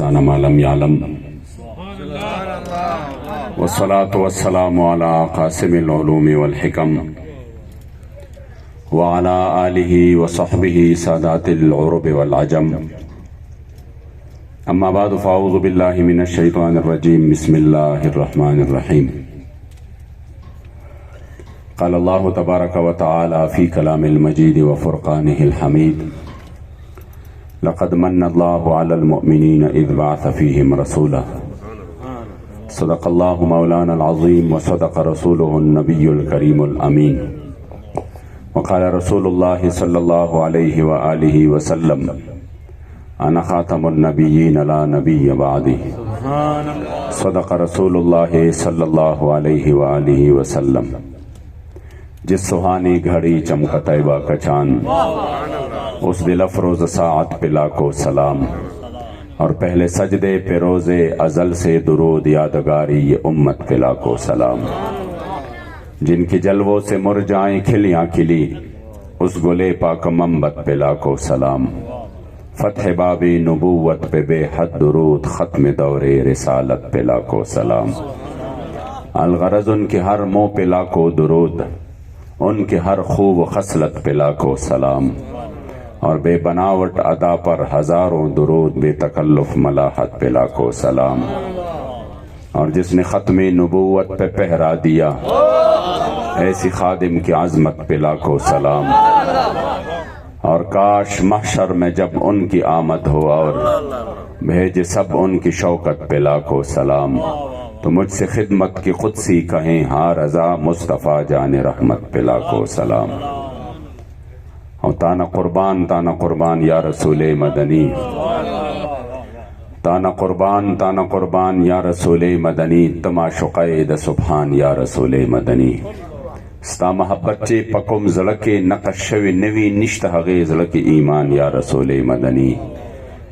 ما لم يعلم والصلاة والسلام على قاسم العلوم والحكم وعلى آله وصحبه سادات العرب والعجم أما بعد فأعوذ بالله من الشيطان الرجيم بسم الله الرحمن الرحيم قال الله تبارك وتعالى في كلام المجيد وفرقانه الحميد لقد من الله على المؤمنين إذ بعث فيهم رسولا صدق الله مولانا العظيم وصدق رسوله النبي الكريم الأمين وقال رسول الله صلى الله عليه وآله وسلم أنا خاتم النبيين لا نبي بعدي صدق رسول الله صلی اللہ علیہ وآلہ وسلم۔ جس سہانی گھڑی چمکا طیبہ کا چاند اس دل افروز ساعت پہ لاکھوں سلام، اور پہلے سجدے پہ روزے ازل سے درود یادگاری یہ امت پہ لاکھوں سلام، جن کی جلووں سے مرجائیں کھلیاں کھلی اس گلے پاک منبت پہ لاکھوں سلام، فتح بابی نبوت پہ بے حد درود ختم دور رسالت پہ لاکھوں سلام، الغرض ان کے ہر منہ پہ لاکھوں درود، ان کے ہر خوب خصلت پہ لاکھوں سلام، اور بے بناوٹ ادا پر ہزاروں درود بے تکلف ملاحت پہ لاکھوں سلام، اور جس نے ختم نبوت پہ پہرا دیا ایسی خادم کی عظمت پہ لاکھوں سلام، اور کاش محشر میں جب ان کی آمد ہو اور بھیجے سب ان کی شوکت پہ لاکھوں سلام، تو مجھ سے خدمت کی قدسی کہیں ہاں رضا مصطفیٰ جان رحمت پہ لاکھوں سلام، اور تانا قربان یا رسول مدنی، تانا قربان یا رسول مدنی، تماشقید سبحان یا رسول مدنی، ستا محبت چے پکم زلکے نقش شوی نوی نشت حغی زلک ایمان یا رسول مدنی،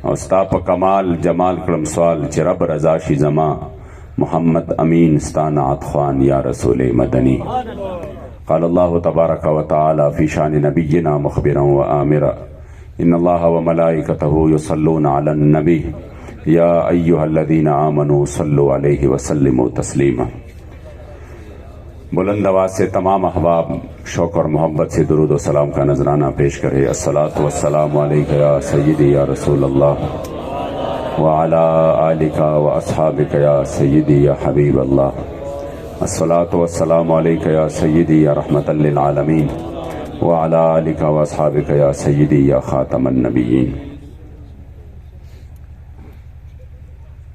اور ستا پا کمال جمال کرم سوال چے رب رضا شی زمان محمد امین ستا نعت خوان یا رسول مدنی۔ قال اللہ تبارک و تعالی فی شان نبینا مخبرا و آمرا ان اللہ و ملائکتہ یصلون علی النبی یا ایہا الذین آمنوا صلوا علیہ وسلموا تسلیما۔ بلند آواز سے تمام احباب شوق اور محبت سے درود و سلام کا نذرانہ پیش کرے۔ الصلاۃ والسلام علیک یا سیدی یا رسول اللہ وعلی آلک و اصحابک یا سیدی یا حبیب اللہ، الصلاۃ والسلام علیک یا سیدی یا رحمت للعالمین وعلی آلک و اصحابک یا سیدی یا خاتم النبیین۔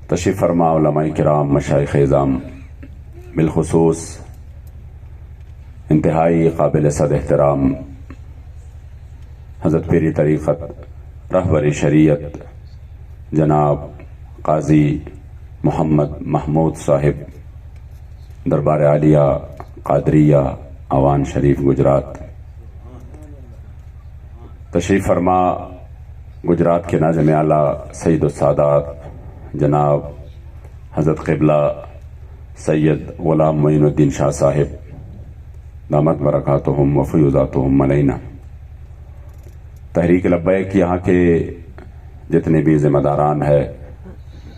تشریف فرما علماء کرام، مشائخ اعظام، بالخصوص انتہائی قابل صد احترام حضرت پیری طریقت رہبر شریعت جناب قاضی محمد محمود صاحب، دربار عالیہ قادریہ آوان شریف گجرات، تشریف فرما گجرات کے ناظم اعلیٰ سید السادات جناب حضرت قبلہ سید غلام معین الدین شاہ صاحب دامت برکاتہم و فیوضاتہم علینا، تحریک لبیک یہاں کے جتنے بھی ذمہ داران ہے،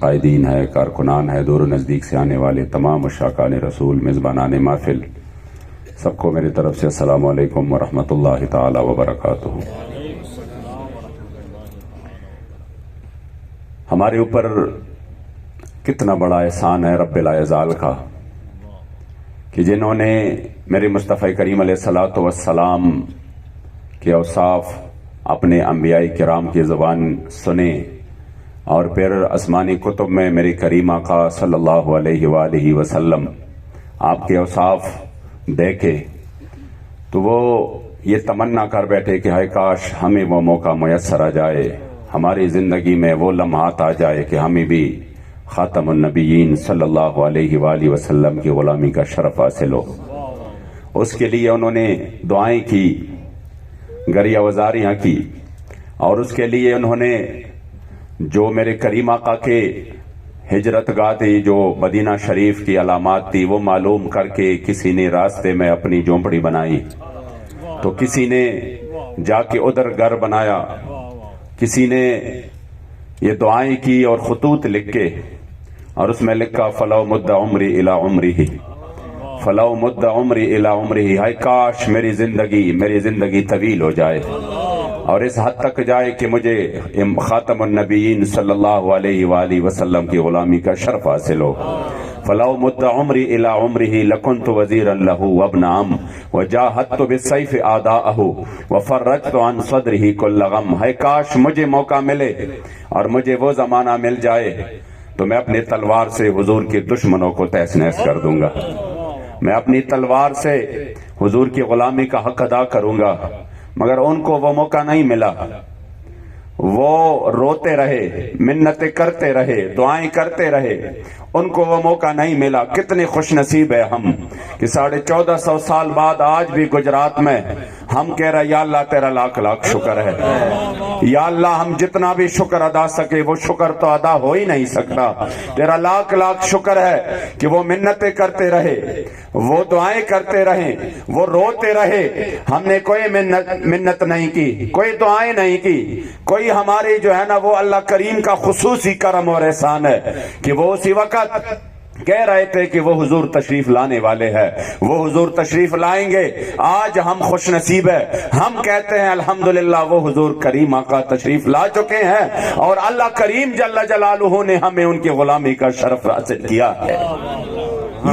قائدین ہے، کارکنان ہے، دور و نزدیک سے آنے والے تمام مشاکان رسول، میزبانان محفل، سب کو میری طرف سے السلام علیکم ورحمۃ اللہ تعالی وبرکاتہ۔ ہمارے اوپر کتنا بڑا احسان ہے رب العزال کا کہ جنہوں نے میرے مصطفیٰ کریم علیہ الصلوۃ والسلام کے اوصاف اپنے انبیاء کرام کی زبان سنے، اور پھر آسمانی کتب میں میری کریم آقا صلی اللہ علیہ وآلہ وسلم آپ کے اوصاف دیکھے، تو وہ یہ تمنا کر بیٹھے کہ ہائے کاش ہمیں وہ موقع میسر آ جائے، ہماری زندگی میں وہ لمحات آ جائے کہ ہمیں بھی خاتم النبیین صلی اللہ علیہ وآلہ وسلم کی غلامی کا شرف حاصل ہو۔ اس کے لیے انہوں نے دعائیں کی، گریہ وزاریاں کی، اور اس کے لیے انہوں نے جو میرے کریم آقا کے ہجرت گاہ تھی، جو مدینہ شریف کی علامات تھی، وہ معلوم کر کے کسی نے راستے میں اپنی جھونپڑی بنائی، تو کسی نے جا کے ادھر گھر بنایا، کسی نے یہ دعائیں کی اور خطوط لکھ کے، اور اس میں لکھا فلو مد عمری الی عمری، فلو مد عمری الی عمری، ہائے کاش میری زندگی طویل ہو جائے اور اس حد تک جائے کہ مجھے خاتم النبیین صلی اللہ علیہ وآلہ وسلم کی غلامی کا شرف حاصل ہو۔ فلو مد عمری الی عمرہ لکنت وزیرا لہ وابن عم وجاہدت بالسیف اعداءہ وفرجت عن صدرہ کل غم، ہے کاش مجھے موقع ملے اور مجھے وہ زمانہ مل جائے تو میں اپنی تلوار سے حضور کے دشمنوں کو تہس نہس کر دوں گا، میں اپنی تلوار سے حضور کی غلامی کا حق ادا کروں گا، مگر ان کو وہ موقع نہیں ملا، وہ روتے رہے، منتیں کرتے رہے، دعائیں کرتے رہے، ان کو وہ موقع نہیں ملا۔ کتنے خوش نصیب ہے ہم کہ 1450 سال بعد آج بھی گجرات میں ہم کہہ رہے یا اللہ تیرا لاکھ لاکھ شکر ہے، یا اللہ ہم جتنا بھی شکر ادا سکے وہ شکر تو ادا ہو ہی نہیں سکتا، تیرا لاکھ لاکھ شکر ہے کہ وہ منتیں کرتے رہے، وہ دعائیں کرتے رہے، وہ روتے رہے، ہم نے کوئی منت نہیں کی، کوئی دعائیں نہیں کی، کوئی ہماری جو ہے نا وہ اللہ کریم کا خصوصی کرم اور احسان ہے کہ وہ اسی وقت کہہ رہے تھے کہ وہ حضور تشریف لانے والے ہیں، وہ حضور تشریف لائیں گے۔ آج ہم خوش نصیب ہے، ہم کہتے ہیں الحمدللہ وہ حضور کریم آقا تشریف لا چکے ہیں اور اللہ کریم جل جلالہ نے ہمیں ان کی غلامی کا شرف حاصل کیا ہے۔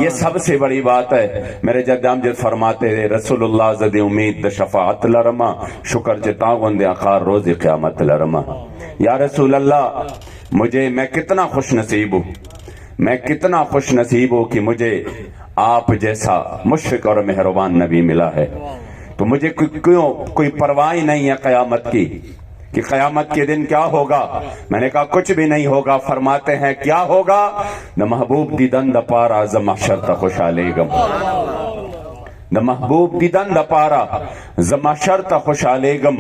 یہ سب سے بڑی بات ہے۔ میرے جد امجد فرماتے ہیں رسول اللہ زد امید د شفاعت لرما شکر چتاغند آخار روز قیامت لرما۔ یا رسول اللہ میں کتنا خوش نصیب ہوں، میں کتنا خوش نصیب ہوں کہ مجھے آپ جیسا مشفق اور مہربان نبی ملا ہے، تو مجھے کوئی پرواہ نہیں ہے قیامت کی کہ قیامت کے دن کیا ہوگا۔ میں نے کہا کچھ بھی نہیں ہوگا۔ فرماتے ہیں کیا ہوگا؟ نہ محبوب دیدن دا پارا ز محشر تا خوشحالے گم، نہ محبوب دیدن دا پارا ز محشر تا خوشحالے گم،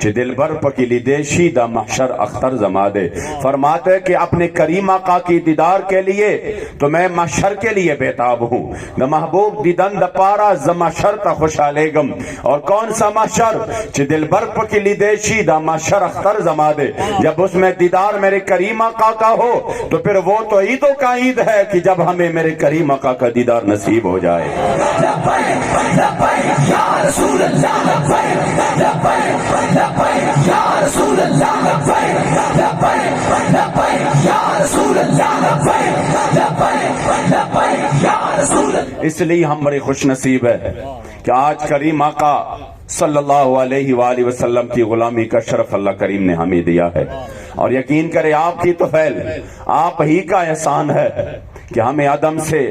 چھ دل بر پکی لیدیشی دا محشر اختر زمادے۔ فرماتے کہ اپنے کریم آقا کی دیدار کے لیے تو میں محشر کے لیے بیتاب ہوں۔ نہ محبوب دیدن دا پارا ز محشر تا خوشحالے گم، اور کون سا محشر؟ چھ دل بر پکی لیدیشی دا محشر اختر زمادے۔ جب اس میں دیدار میرے کریم آقا کا ہو تو پھر وہ تو عیدوں کا عید ہے کہ جب ہمیں میرے کریم آقا کا دیدار نصیب ہو جائے۔ یا رسول اللہ یا رسول اللہ یا رسول اللہ یا رسول اللہ۔ اس لیے ہم بڑے خوش نصیب ہے کہ آج کریم آقا صلی اللہ علیہ وآلہ وسلم کی غلامی کا شرف اللہ کریم نے ہمیں دیا ہے، اور یقین کرے آپ کی توفیل، آپ ہی کا احسان ہے کہ ہمیں عدم سے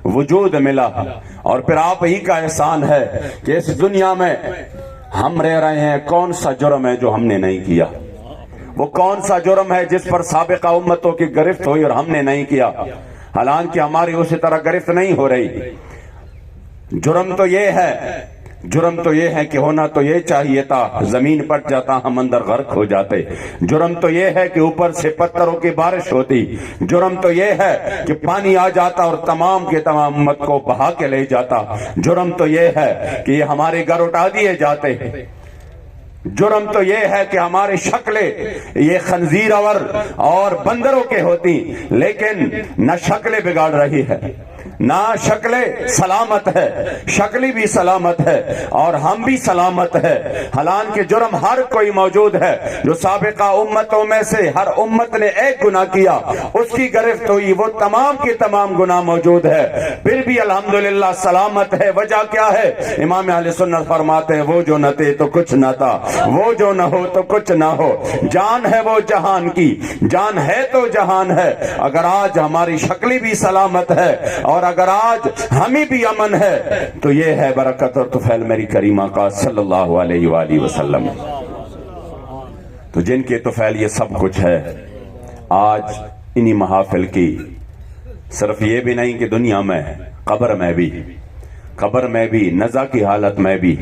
وجود ملا، اور پھر آپ ہی کا احسان ہے کہ اس دنیا میں ہم رہ رہے ہیں۔ کون سا جرم ہے جو ہم نے نہیں کیا؟ وہ کون سا جرم ہے جس پر سابقہ امتوں کی گرفت ہوئی اور ہم نے نہیں کیا؟ حالانکہ ہماری اسی طرح گرفت نہیں ہو رہی۔ جرم تو یہ ہے کہ ہونا تو یہ چاہیے تھا زمین پٹ جاتا ہم اندر غرق ہو جاتے۔ جرم تو یہ ہے کہ اوپر سے پتھروں کی بارش ہوتی۔ جرم تو یہ ہے کہ پانی آ جاتا اور تمام کے تمام امت کو بہا کے لے جاتا۔ جرم تو یہ ہے کہ یہ ہمارے گھر اٹھا دیے جاتے۔ جرم تو یہ ہے کہ ہماری شکلیں یہ خنزیر اور بندروں کے ہوتی، لیکن نہ شکلیں بگاڑ رہی ہے نہ شکلیں سلامت ہے، شکلی بھی سلامت ہے اور ہم بھی سلامت ہے۔ حالانکہ جرم ہر کوئی موجود ہے، جو سابقہ امتوں میں سے ہر امت نے ایک گناہ کیا اس کی گرفت ہوئی، وہ تمام کے تمام گناہ موجود ہے، پھر بھی الحمدللہ سلامت ہے۔ وجہ کیا ہے؟ امام اہل سنت فرماتے ہیں وہ جو نہ تھے تو کچھ نہ تھا، وہ جو نہ ہو تو کچھ نہ ہو، جان ہے وہ جہان کی، جان ہے تو جہان ہے۔ اگر آج ہماری شکلی بھی سلامت ہے اور اگر آج ہمیں بھی امن ہے تو یہ ہے برکت اور طفیل میری کریم آقا صلی اللہ علیہ وآلہ وسلم۔ تو جن کے طفیل یہ سب کچھ ہے، آج انہی محافل کی صرف یہ بھی نہیں کہ دنیا میں، قبر میں بھی نزا کی حالت میں بھی،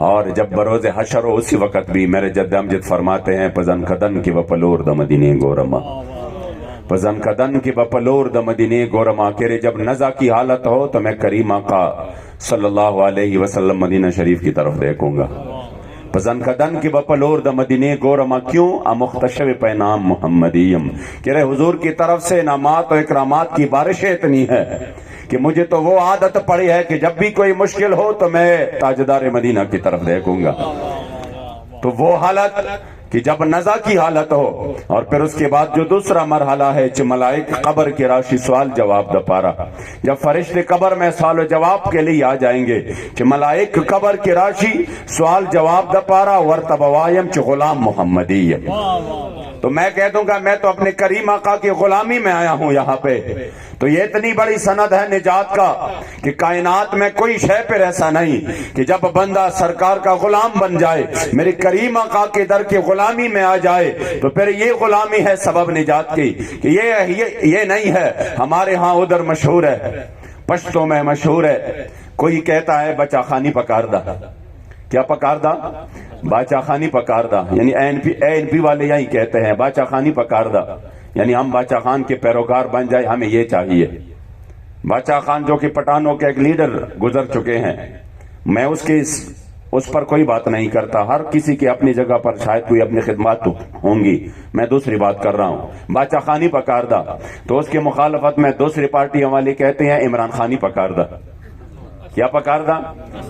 اور جب بروز حشر ہو اسی وقت بھی میرے جد امجد فرماتے ہیں پزن کدن کی وپلور د مدینے گورما، پزن کدن کی وپلور د مدینے گورما، کہ جب نزا کی حالت ہو تو میں کریم آقا صلی اللہ علیہ وسلم مدینہ شریف کی طرف دیکھوں گا، پزن کدن کی بپلور دا مدینے گورما کیوں مختشب پینام محمدیم کہ رہے حضور کی طرف سے انعامات و اکرامات کی بارشیں اتنی ہے کہ مجھے تو وہ عادت پڑی ہے کہ جب بھی کوئی مشکل ہو تو میں تاجدار مدینہ کی طرف دیکھوں گا. تو وہ حالت کہ جب نزا کی حالت ہو، اور پھر اس کے بعد جو دوسرا مرحلہ ہے چھ ملائک قبر کی راشی سوال جواب دا پارا، جب فرشتے قبر میں سوال و جواب کے لیے آ جائیں گے چھ ملائک قبر کی راشی سوال جواب دا پارا ورتبوائم چھ غلام محمدی. تو میں کہہ دوں گا میں تو اپنے کریم آقا کی غلامی میں آیا ہوں یہاں پہ. تو یہ اتنی بڑی سند ہے نجات کا کہ کائنات میں کوئی شے پر ایسا نہیں کہ جب بندہ سرکار کا غلام بن جائے، میرے کریم آقا کے در کی غلامی میں آ جائے، تو پھر یہ غلامی ہے سبب نجات کی. کہ یہ نہیں ہے. ہمارے ہاں ادھر مشہور ہے، پشتوں میں مشہور ہے، کوئی کہتا ہے بچہ خانی پکاردہ. کیا پکاردہ؟ باچا خانی پکاردہ. یعنی این پی والے یہی کہتے ہیں باچا خانی پکاردہ، یعنی ہم باچا خان کے پیروکار بن جائے، ہمیں یہ چاہیے. باچا خان جو کہ پٹھانوں کے ایک لیڈر گزر چکے ہیں، میں اس پر کوئی بات نہیں کرتا. ہر کسی کی اپنی جگہ پر شاید کوئی اپنی خدمات ہوں گی، میں دوسری بات کر رہا ہوں. باچا خانی پکاردہ، تو اس کے مخالفت میں دوسری پارٹیوں والے کہتے ہیں عمران خانی پکاردہ. کیا پکاردہ؟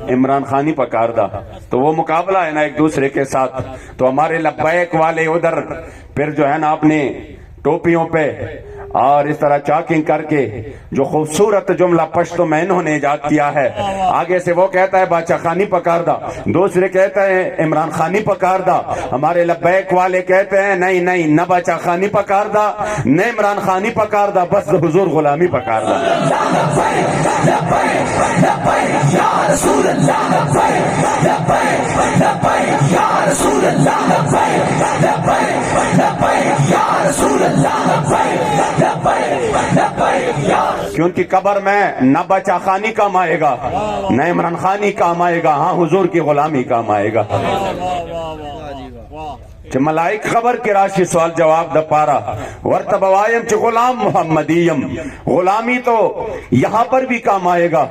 عمران خانی پکاردہ. تو وہ مقابلہ ہے نا ایک دوسرے کے ساتھ. تو ہمارے لبیک والے ادھر پھر جو ہے نا اپنے ٹوپیوں پہ اور اس طرح چاکنگ کر کے جو خوبصورت جملہ پشتوں میں انہوں نے ایجاد کیا ہے، آگے سے وہ کہتا ہے باچا خانی پکاردہ، دوسرے کہتے ہیں عمران خانی پکاردہ. ہمارے لبیک والے کہتے ہیں نہیں نہیں، نہ باچا خانی پکاردہ نہ عمران خانی پکاردہ، بس حضور غلامی پکاردہ. کیونکہ قبر میں نہ بچہ خانی کام آئے گا نہ عمران خانی کام آئے گا، ہاں حضور کی غلامی کام آئے گا. چھ ملائک خبر کی راشی سوال جواب دا پارا ورتبوائم چھ غلام محمدیم. غلامی تو یہاں پر بھی کام آئے گا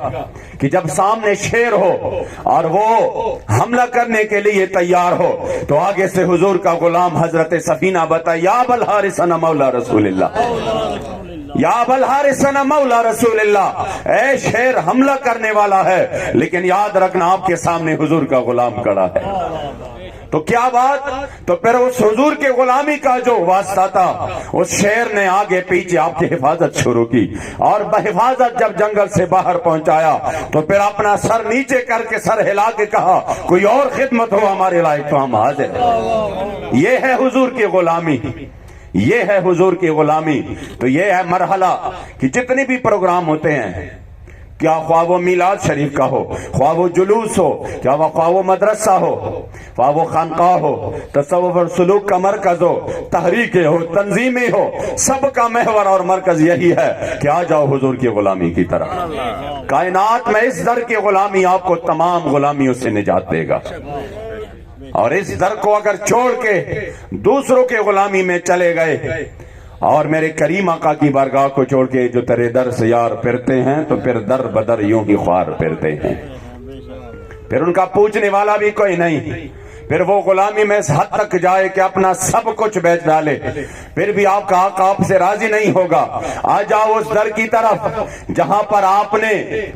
کہ جب سامنے شیر ہو اور وہ حملہ کرنے کے لیے تیار ہو تو آگے سے حضور کا غلام حضرت سفینہ بتا یا ابوالحارث انا مولا رسول اللہ، یا ابوالحارث انا مولا رسول اللہ. اے شیر حملہ کرنے والا ہے لیکن یاد رکھنا آپ کے سامنے حضور کا غلام کھڑا ہے. تو کیا بات؟ تو پھر اس حضور کے غلامی کا جو واسطہ تھا اس شیر نے آگے پیچھے آپ کی حفاظت شروع کی، اور بحفاظت جب جنگل سے باہر پہنچایا تو پھر اپنا سر نیچے کر کے سر ہلا کے کہا کوئی اور خدمت ہو ہمارے لائق تو ہم حاضر ہیں. یہ ہے حضور کی غلامی، یہ ہے حضور کی غلامی. تو یہ ہے مرحلہ کہ جتنے بھی پروگرام ہوتے ہیں، کیا خواہ وہ میلاد شریف کا ہو، خواہ وہ جلوس ہو، کیا خواہ وہ مدرسہ ہو، خواہ وہ خانقاہ ہو، تصوف اور سلوک کا مرکز ہو، تحریکیں ہو، تنظیمیں ہو، سب کا محور اور مرکز یہی ہے کہ آ جاؤ حضور کی غلامی کی طرح. کائنات میں اس در کی غلامی آپ کو تمام غلامیوں سے نجات دے گا، اور اس در کو اگر چھوڑ کے دوسروں کے غلامی میں چلے گئے اور میرے کریم آقا کی بارگاہ کو چھوڑ کے جو تیرے در سے یار پھرتے ہیں تو پھر در بدر یوں ہی خوار پھرتے ہیں. پھر ان کا پوچھنے والا بھی کوئی نہیں. پھر وہ غلامی میں اس حد تک جائے کہ اپنا سب کچھ بیچ ڈالے، پھر بھی آپ کا آقا آپ سے راضی نہیں ہوگا. آ جاؤ اس در کی طرف جہاں پر آپ نے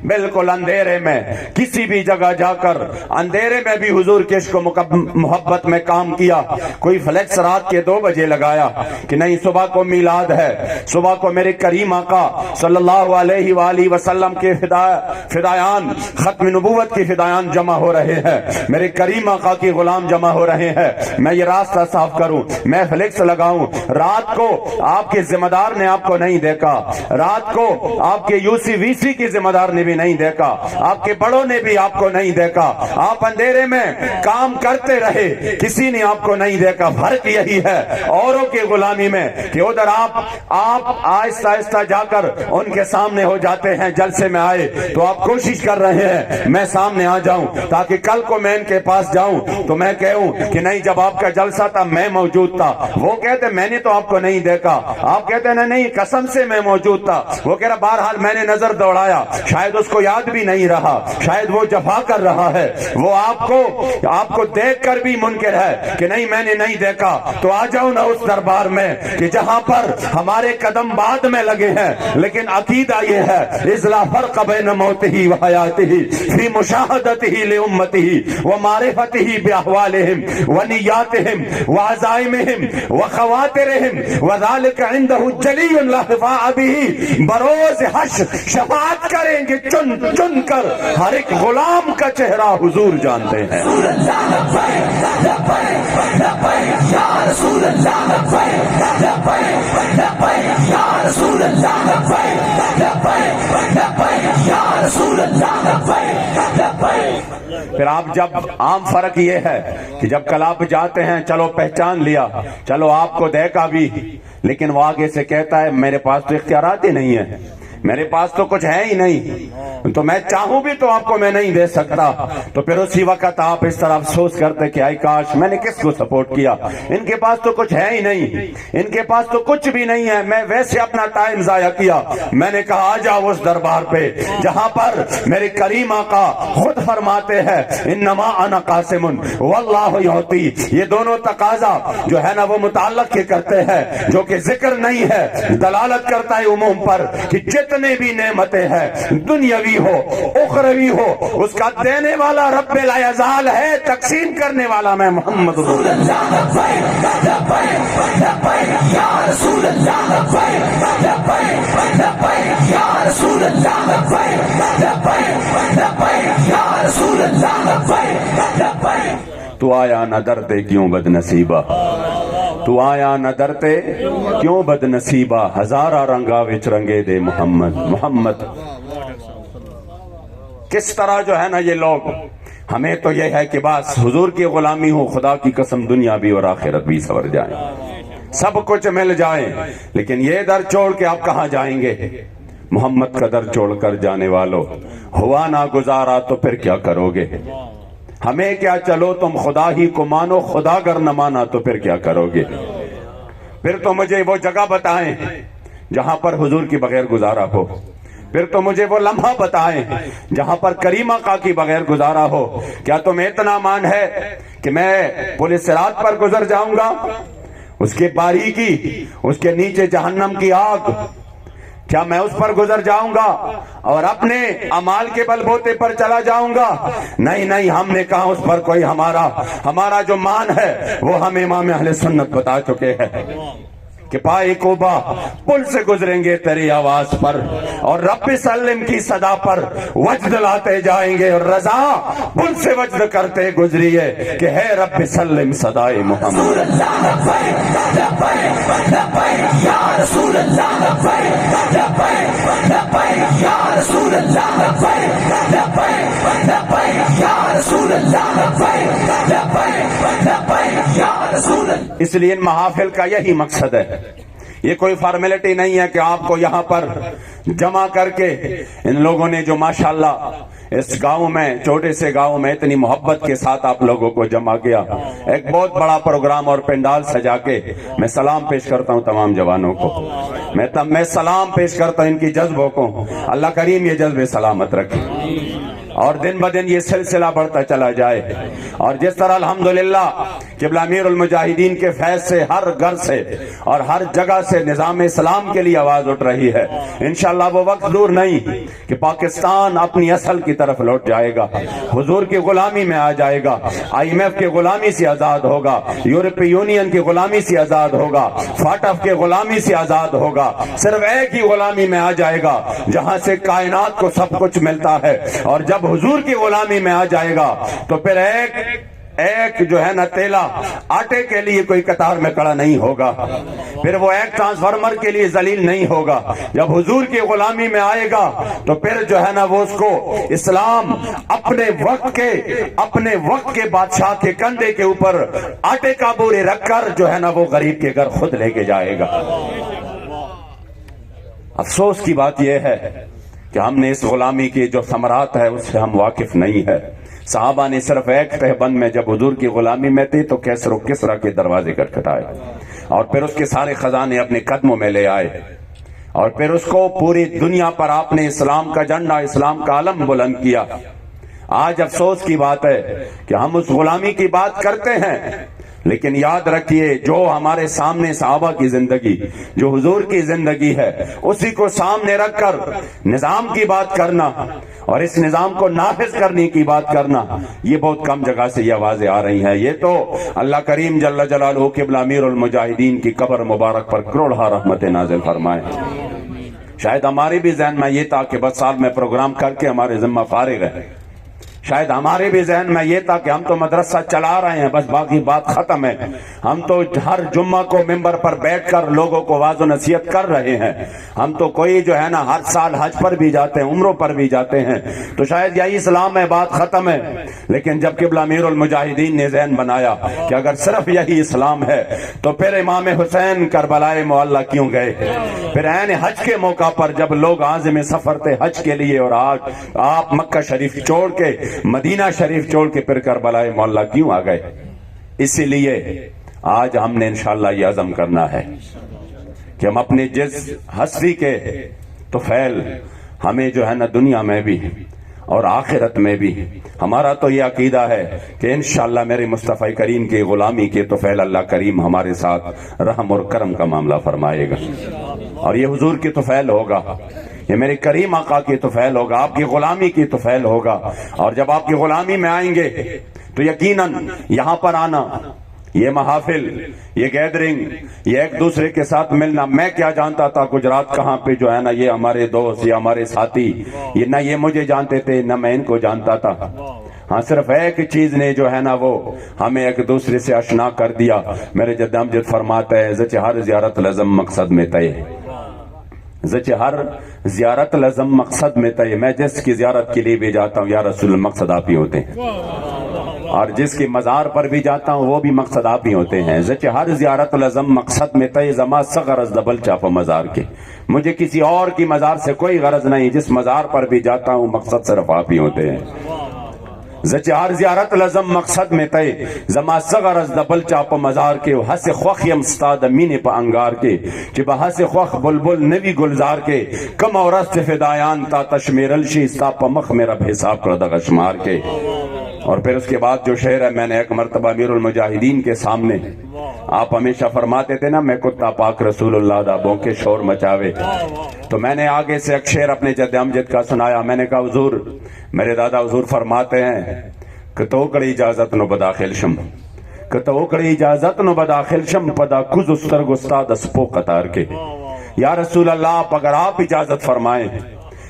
بالکل اندھیرے میں کسی بھی جگہ جا کر اندھیرے میں بھی حضور کے عشق و محبت میں کام کیا. کوئی فلیکس رات کے 2 بجے لگایا کہ نہیں صبح کو میلاد ہے، صبح کو میرے کریم آقا صلی اللہ علیہ وآلہ وسلم کے فدایان، ختم نبوت کے فدایان جمع ہو رہے ہیں، میرے کریم آقا کی غلام جمع ہو رہے ہیں، میں یہ راستہ صاف کروں، میں فلیکس لگاؤں. رات کو آپ کے ذمہ دار نے آپ کو نہیں دیکھا، رات کو آپ کے یو سی وی سی کی ذمہ دار نے بھی نہیں دیکھا، آپ کے بڑوں نے بھی آپ کو نہیں دیکھا. آپ اندھیرے میں کام کرتے رہے، کسی نے آپ کو نہیں دیکھا. فرق یہی ہے اوروں کی غلامی میں کہ ادھر آپ آہستہ آہستہ جا کر ان کے سامنے ہو جاتے ہیں. جلسے میں آئے تو آپ کوشش کر رہے ہیں میں سامنے آ جاؤں تاکہ کل کو میں ان کے پاس جاؤں تو میں میں کہوں کہ نہیں جب آپ کا جلسہ تھا میں موجود تھا، وہ کہتے میں نے تو آپ کو نہیں دیکھا، آپ کہتے ہیں نہیں قسم سے میں موجود تھا، وہ کہہ رہا بہرحال میں نے نظر دوڑایا، شاید اس کو یاد بھی نہیں رہا، شاید وہ جفا کر رہا ہے، وہ آپ کو دیکھ کر بھی منکر ہے کہ نہیں میں نے نہیں دیکھا، تو آ جاؤ نا اس دربار میں کہ جہاں پر ہمارے قدم بعد میں لگے ہیں لیکن عقیدہ یہ ہے اذ لا فرق بین موتہ و حیاتہ فی مشاہدتہ لامتہ و معرفتہ باحوالہم و نیاتہم و عزائمہم و خواترہم وذلک عندہ جلی لا خفاء بہ، بروز حشر شفاعت کریں گے چن چن کر، ہر ایک غلام کا چہرہ حضور جانتے ہیں۔ پھر آپ جب عام فرق یہ ہے کہ جب کل آپ جاتے ہیں چلو پہچان لیا، چلو آپ کو دیکھا بھی، لیکن وہ آگے سے کہتا ہے میرے پاس تو اختیارات ہی نہیں ہے، میرے پاس تو کچھ ہے ہی نہیں، تو میں چاہوں بھی تو آپ کو میں نہیں دے سکتا، تو پھر اسی وقت آپ اس طرح افسوس کرتے کہ آئی کاش میں نے کس کو سپورٹ کیا، ان کے پاس تو کچھ ہے ہی نہیں، ان کے پاس تو کچھ بھی نہیں ہے، میں ویسے اپنا ٹائم ضائع کیا، میں نے کہا آ جاؤ اس دربار پہ جہاں پر میرے کریم آقا خود فرماتے ہیں انما انا قاسم واللہ یعطی، یہ دونوں تقاضا جو ہے نا وہ متعلق کے کرتے ہیں جو کہ ذکر نہیں ہے، دلالت کرتا ہے عموم پر کہ جتنے بھی نعمتیں ہیں دنیاوی ہو اخروی ہو اس کا دینے والا رب لا یزال ہے، تقسیم کرنے والا میں محمد رسول تو آیا نہ ڈرتے کیوں بد نصیبہ، تو آیا نہ ڈرتے کیوں بد نصیبہ، ہزارہ رنگا وچ رنگے دے محمد۔ محمد کس طرح جو ہے نا یہ لوگ، ہمیں تو یہ ہے کہ بس حضور کی غلامی ہو، خدا کی قسم دنیا بھی اور آخرت بھی سور جائیں، سب کچھ مل جائیں، لیکن یہ در چھوڑ کے آپ کہاں جائیں گے؟ محمد کا در چھوڑ کر جانے والو، ہوا نہ گزارا تو پھر کیا کرو گے؟ ہمیں کیا چلو تم خدا ہی کو مانو، خدا گر نہ مانا تو پھر کیا کرو گے؟ پھر تو مجھے وہ جگہ بتائیں جہاں پر حضور کی بغیر گزارا ہو، پھر تو مجھے وہ لمحہ بتائیں جہاں پر کریم آقا کی بغیر گزارا ہو۔ کیا تمہیں اتنا مان ہے کہ میں پولیس صراط پر گزر جاؤں گا، اس کی باریکی، اس کے نیچے جہنم کی آگ، کیا میں اس پر گزر جاؤں گا اور اپنے اعمال کے بل بوتے پر چلا جاؤں گا؟ نہیں نہیں، ہم نے کہا اس پر کوئی ہمارا جو مان ہے وہ ہم امام اہل سنت بتا چکے ہیں کہ پائے کوبا پل سے گزریں گے تیری آواز پر اور رب سلم کی صدا پر وجد لاتے جائیں گے، اور رضا پل سے وجد کرتے گزریے کہ ہے رب سلم صدائے محمد۔ اس لیے ان محافل کا یہی مقصد ہے، یہ کوئی فارمیلٹی نہیں ہے کہ آپ کو یہاں پر جمع کر کے، ان لوگوں نے جو ماشاءاللہ اس گاؤں میں، چھوٹے سے گاؤں میں اتنی محبت کے ساتھ آپ لوگوں کو جمع کیا، ایک بہت بڑا پروگرام اور پنڈال سجا کے میں سلام پیش کرتا ہوں تمام جوانوں کو، میں سلام پیش کرتا ہوں ان کی جذبوں کو، اللہ کریم یہ جذبے سلامت رکھے اور دن بدن یہ سلسلہ بڑھتا چلا جائے، اور جس طرح الحمدللہ قبلہ امیر المجاہدین کے فیض سے ہر گھر سے اور ہر جگہ سے نظام اسلام کے لیے آواز اٹھ رہی ہے، انشاءاللہ وہ وقت دور نہیں کہ پاکستان اپنی اصل کی طرف لوٹ جائے گا، حضور کی غلامی میں آ جائے گا، IMF کی غلامی سے آزاد ہوگا، یورپی یونین کی غلامی سے آزاد ہوگا، فاٹف کے غلامی سے آزاد ہوگا، صرف ایک ہی غلامی میں آ جائے گا جہاں سے کائنات کو سب کچھ ملتا ہے، اور جب حضور کی غلامی میں آ جائے گا تو پھر ایک جو ہے نا تیلا آٹے کے لیے کوئی قطار میں کھڑا نہیں ہوگا، پھر وہ ایک ٹرانسفارمر کے لیے ذلیل نہیں ہوگا، جب حضور کی غلامی میں آئے گا تو پھر جو ہے نا وہ اس کو اسلام اپنے وقت کے بادشاہ کے کندھے کے اوپر آٹے کا بورے رکھ کر جو ہے نا وہ غریب کے گھر خود لے کے جائے گا۔ افسوس کی بات یہ ہے کہ ہم نے اس غلامی کے جو ثمرات ہے اس سے ہم واقف نہیں ہے، صحابہ نے صرف ایک تہبند میں جب حضور کی غلامی میں تھی تو کیسر و کسرا کے دروازے کھٹکھٹائے اور پھر اس کے سارے خزانے اپنے قدموں میں لے آئے اور پھر اس کو پوری دنیا پر آپ نے اسلام کا جھنڈا، اسلام کا علم بلند کیا۔ آج افسوس کی بات ہے کہ ہم اس غلامی کی بات کرتے ہیں، لیکن یاد رکھیے جو ہمارے سامنے صحابہ کی زندگی، جو حضور کی زندگی ہے، اسی کو سامنے رکھ کر نظام کی بات کرنا اور اس نظام کو نافذ کرنے کی بات کرنا، یہ بہت کم جگہ سے یہ آوازیں آ رہی ہیں۔ یہ تو اللہ کریم جل جلالہ قبلہ امیر المجاہدین کی قبر مبارک پر کروڑہ رحمت نازل فرمائے۔ شاید ہمارے بھی ذہن میں یہ تھا کہ بس سال میں پروگرام کر کے ہمارے ذمہ فارغ ہے، شاید ہمارے بھی ذہن میں یہ تھا کہ ہم تو مدرسہ چلا رہے ہیں، بس باقی بات ختم ہے، ہم تو ہر جمعہ کو ممبر پر بیٹھ کر لوگوں کو واعظ و نصیحت کر رہے ہیں، ہم تو کوئی جو ہے نا ہر سال حج پر بھی جاتے ہیں، عمروں پر بھی جاتے ہیں، تو شاید یہی اسلام ہے، بات ختم ہے۔ لیکن جب قبلہ امیر المجاہدین نے ذہن بنایا کہ اگر صرف یہی اسلام ہے تو پھر امام حسین کربلائے معلی کیوں گئے؟ پھر عین حج کے موقع پر جب لوگ عازم سفر تھے حج کے لیے اور آج آپ مکہ شریف چھوڑ کے، مدینہ شریف چھوڑ کے پھر کربلائے معلی کیوں آ گئے؟ اسی لیے آج ہم نے انشاءاللہ یہ عزم کرنا ہے کہ ہم اپنے جس ہستی کے طفیل ہمیں جو ہے نا دنیا میں بھی اور آخرت میں بھی، ہمارا تو یہ عقیدہ ہے کہ انشاءاللہ میرے مصطفی کریم کی غلامی کے طفیل اللہ کریم ہمارے ساتھ رحم اور کرم کا معاملہ فرمائے گا، اور یہ حضور کی طفیل ہوگا، یہ میرے کریم آقا کی طفیل ہوگا، آپ کی غلامی کی طفیل ہوگا۔ اور جب آپ کی غلامی میں آئیں گے تو یقیناً یہاں پر آنا، یہ محافل، یہ گیدرنگ، یہ ایک دوسرے کے ساتھ ملنا، میں کیا جانتا تھا گجرات کہاں پہ جو ہے نا یہ ہمارے دوست یا ہمارے ساتھی، یہ نہ یہ مجھے جانتے تھے نہ میں ان کو جانتا تھا، ہاں صرف ایک چیز نے جو ہے نا وہ ہمیں ایک دوسرے سے اشنا کر دیا۔ میرے جد امجد فرماتا ہے زچ ہر زیارت لازم مقصد میں تے، زچ ہر زیارت لازم مقصد میں تے، میں جس کی زیارت کے لیے بھی جاتا ہوں یا رسول المقصد آپ ہی ہوتے ہیں، اور جس کی مزار پر بھی جاتا ہوں وہ بھی مقصد آپ ہی ہوتے ہیں۔ زچ ہر زیارت لازم مقصد میں تے، زما سغرز دبل چاپ مزار کے، مجھے کسی اور کی مزار سے کوئی غرض نہیں، جس مزار پر بھی جاتا ہوں مقصد صرف آپ ہی ہوتے ہیں۔ زچ ہر زیارت لازم مقصد میں تے، زما سغرز دبل چاپ مزار کے، ہس خوخ یم استاد مین پا انگار کے، کہ بہس خوخ بلبل نوی گلزار کے، کم اور است فدایان تا تشمیرل شی استا پا مخ میرا حساب کر دغشمار کے۔ اور پھر اس کے بعد جو شعر ہے میں نے ایک مرتبہ امیر المجاہدین کے سامنے، آپ ہمیشہ فرماتے تھے نا میں کتا پاک رسول اللہ دا بونکے شور مچاوے، تو میں نے آگے سے ایک شعر اپنے جد امجد کا سنایا، میں نے کہا حضور، میرے دادا حضور فرماتے ہیں کہ توکڑی اجازت نو بداخل شم، کہ توکڑی اجازت نو بداخل شم، پدا کز استرگ استاد اسپو قطار کے۔ یا رسول اللہ آپ اگر آپ اجازت فرمائیں،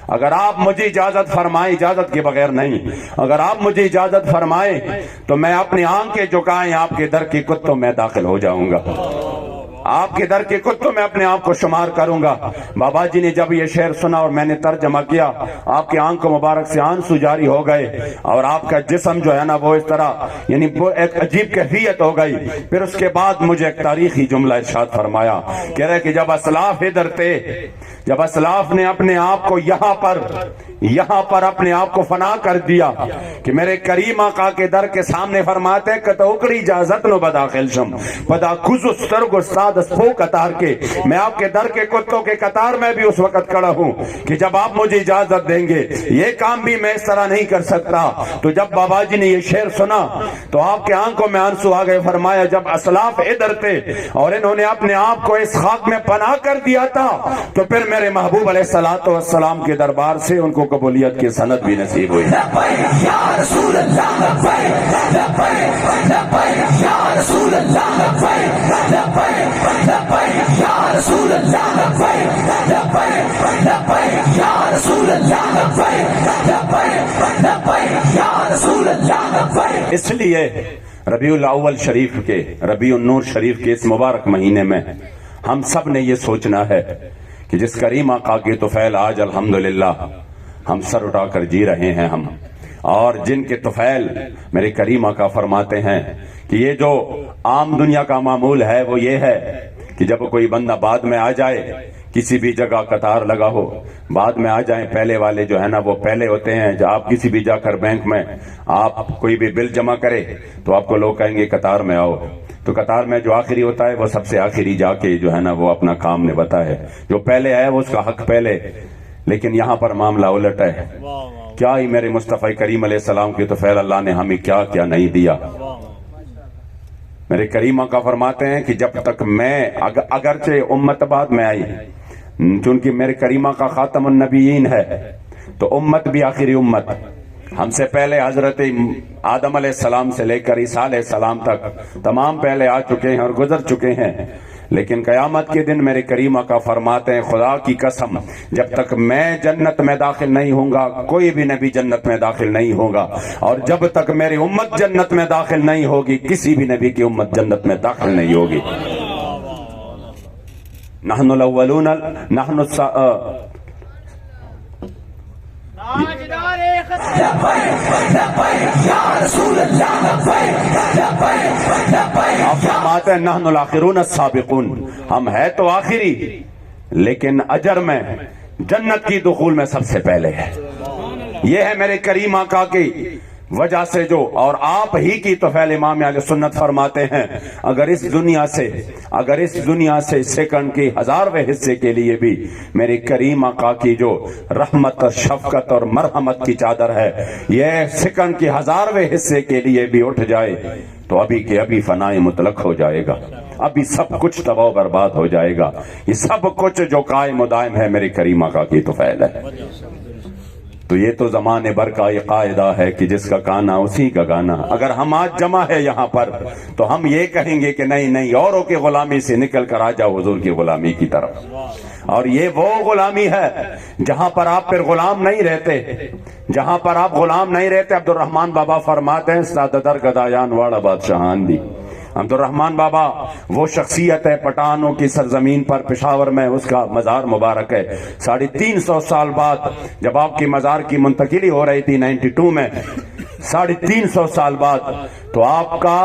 اگر آپ مجھے اجازت فرمائیں، اجازت کے بغیر نہیں، اگر آپ مجھے اجازت فرمائیں تو میں اپنی آنکھیں جھکائیں آپ کے در کی کتوں میں داخل ہو جاؤں گا، آپ کے در کے کتوں میں اپنے آپ کو شمار کروں گا۔ بابا جی نے جب یہ شعر سنا اور میں نے ترجمہ کیا، آپ کے آنکھ مبارک سے آنسو جاری ہو گئے اور آپ کا جسم جو ہے نا وہ اس طرح یعنی وہ ایک عجیب کیفیت ہو گئی۔ پھر اس کے بعد مجھے ایک تاریخی جملہ ارشاد فرمایا، کہہ رہے کہ جب اسلاف ادھر تھے، جب اسلاف نے اپنے آپ کو یہاں پر اپنے آپ کو فنا کر دیا کہ میرے کریم آقا کے در کے سامنے فرماتے ہیں کہ توکڑی اجازت نو بداخل شم، پدا کز استرگ استاد اسپو قطار کے، میں آپ کے در کے کتوں کے قطار میں بھی اس وقت کھڑا ہوں کہ جب آپ مجھے اجازت دیں گے، یہ کام بھی میں اس طرح نہیں کر سکتا۔ تو جب بابا جی نے یہ شعر سنا تو آپ کے آنکھوں میں آنسو آ گئے، فرمایا جب اسلاف ادھر تھے اور انہوں نے اپنے آپ کو اس خاک میں پناہ کر دیا تھا تو پھر میرے محبوب علیہ الصلوۃ والسلام کے دربار سے ان کو قبولیت کی سند بھی نصیب ہوئی۔ لبیک یا رسول اللہ، لبیک لبیک لبیک یا رسول اللہ، لبیک لبیک لبیک یا رسول اللہ، لبیک لبیک لبیک یا رسول اللہ، لبیک لبیک لبیک یا رسول اللہ، لبیک۔ اس لیے ربیع الاول شریف کے، ربیع النور شریف کے اس مبارک مہینے میں ہم سب نے یہ سوچنا ہے کہ جس کریم آقا کی طفیل آج الحمدللہ ہم سر اٹھا کر جی رہے ہیں ہم، اور جن کے طفیل میرے کریم آقا فرماتے ہیں کہ یہ جو عام دنیا کا معمول ہے وہ یہ ہے کہ جب کوئی بندہ بعد میں آ جائے کسی بھی جگہ قطار لگا ہو، بعد میں آ جائیں پہلے والے جو ہے نا وہ پہلے ہوتے ہیں. جب آپ کسی بھی جا کر بینک میں آپ کوئی بھی بل جمع کرے تو آپ کو لوگ کہیں گے قطار میں آؤ، تو قطار میں جو آخری ہوتا ہے وہ سب سے آخری جا کے جو ہے نا وہ اپنا کام نبھاتا ہے. جو پہلے آیا وہ اس کا حق پہلے. لیکن یہاں پر معاملہ الٹ ہے. کیا ہی میرے مصطفیٰ کریم علیہ السلام کی طفیل اللہ نے ہمیں کیا کیا نہیں دیا. میرے کریم آقا فرماتے ہیں کہ جب تک میں اگرچہ امت بعد میں آئی، چونکہ میرے کریم آقا خاتم النبیین ہے تو امت بھی آخری امت. ہم سے پہلے حضرت آدم علیہ السلام سے لے کر عیسیٰ علیہ السلام تک تمام پہلے آ چکے ہیں اور گزر چکے ہیں. لیکن قیامت کے دن میرے کریم آقا فرماتے ہیں خدا کی قسم جب تک میں جنت میں داخل نہیں ہوں گا کوئی بھی نبی جنت میں داخل نہیں ہوگا، اور جب تک میری امت جنت میں داخل نہیں ہوگی کسی بھی نبی کی امت جنت میں داخل نہیں ہوگی. نحن الاولون نحن آپ فرماتے ہیں نحن الاخرون السابقون، ہم ہے تو آخری لیکن اجر میں جنت کی دخول میں سب سے پہلے ہے. یہ ہے میرے کریم آقا کی وجہ سے جو، اور آپ ہی کی طفیل امام علیہ سنت فرماتے ہیں اگر اس دنیا سے سیکنڈ کی 1000ویں حصے کے لیے بھی میرے کریم آقا کی جو رحمت اور شفقت اور مرحمت کی چادر ہے یہ سیکنڈ کی 1000ویں حصے کے لیے بھی اٹھ جائے تو ابھی کے ابھی فنائے مطلق ہو جائے گا. ابھی سب کچھ تباہ و برباد ہو جائے گا. یہ سب کچھ جو قائم و دائم ہے میرے کریم آقا کی طفیل ہے. تو یہ تو زمانے بھر کا یہ قاعدہ ہے کہ جس کا گانا اسی کا گانا. اگر ہم آج جمع ہے یہاں پر تو ہم یہ کہیں گے کہ نہیں اوروں کی غلامی سے نکل کر آ جاؤ حضور کی غلامی کی طرف. اور یہ وہ غلامی ہے جہاں پر آپ پھر غلام نہیں رہتے، جہاں پر آپ غلام نہیں رہتے. عبد الرحمان بابا فرماتے ہیں ساددر گدایان واڑا بادشاہان دی. عبد الرحمان بابا وہ شخصیت ہے پٹھانوں کی سرزمین پر پشاور میں اس کا مزار مبارک ہے. 350 سال بعد جب آپ کی مزار کی منتقلی ہو رہی تھی 92 میں 350 سال بعد تو آپ کا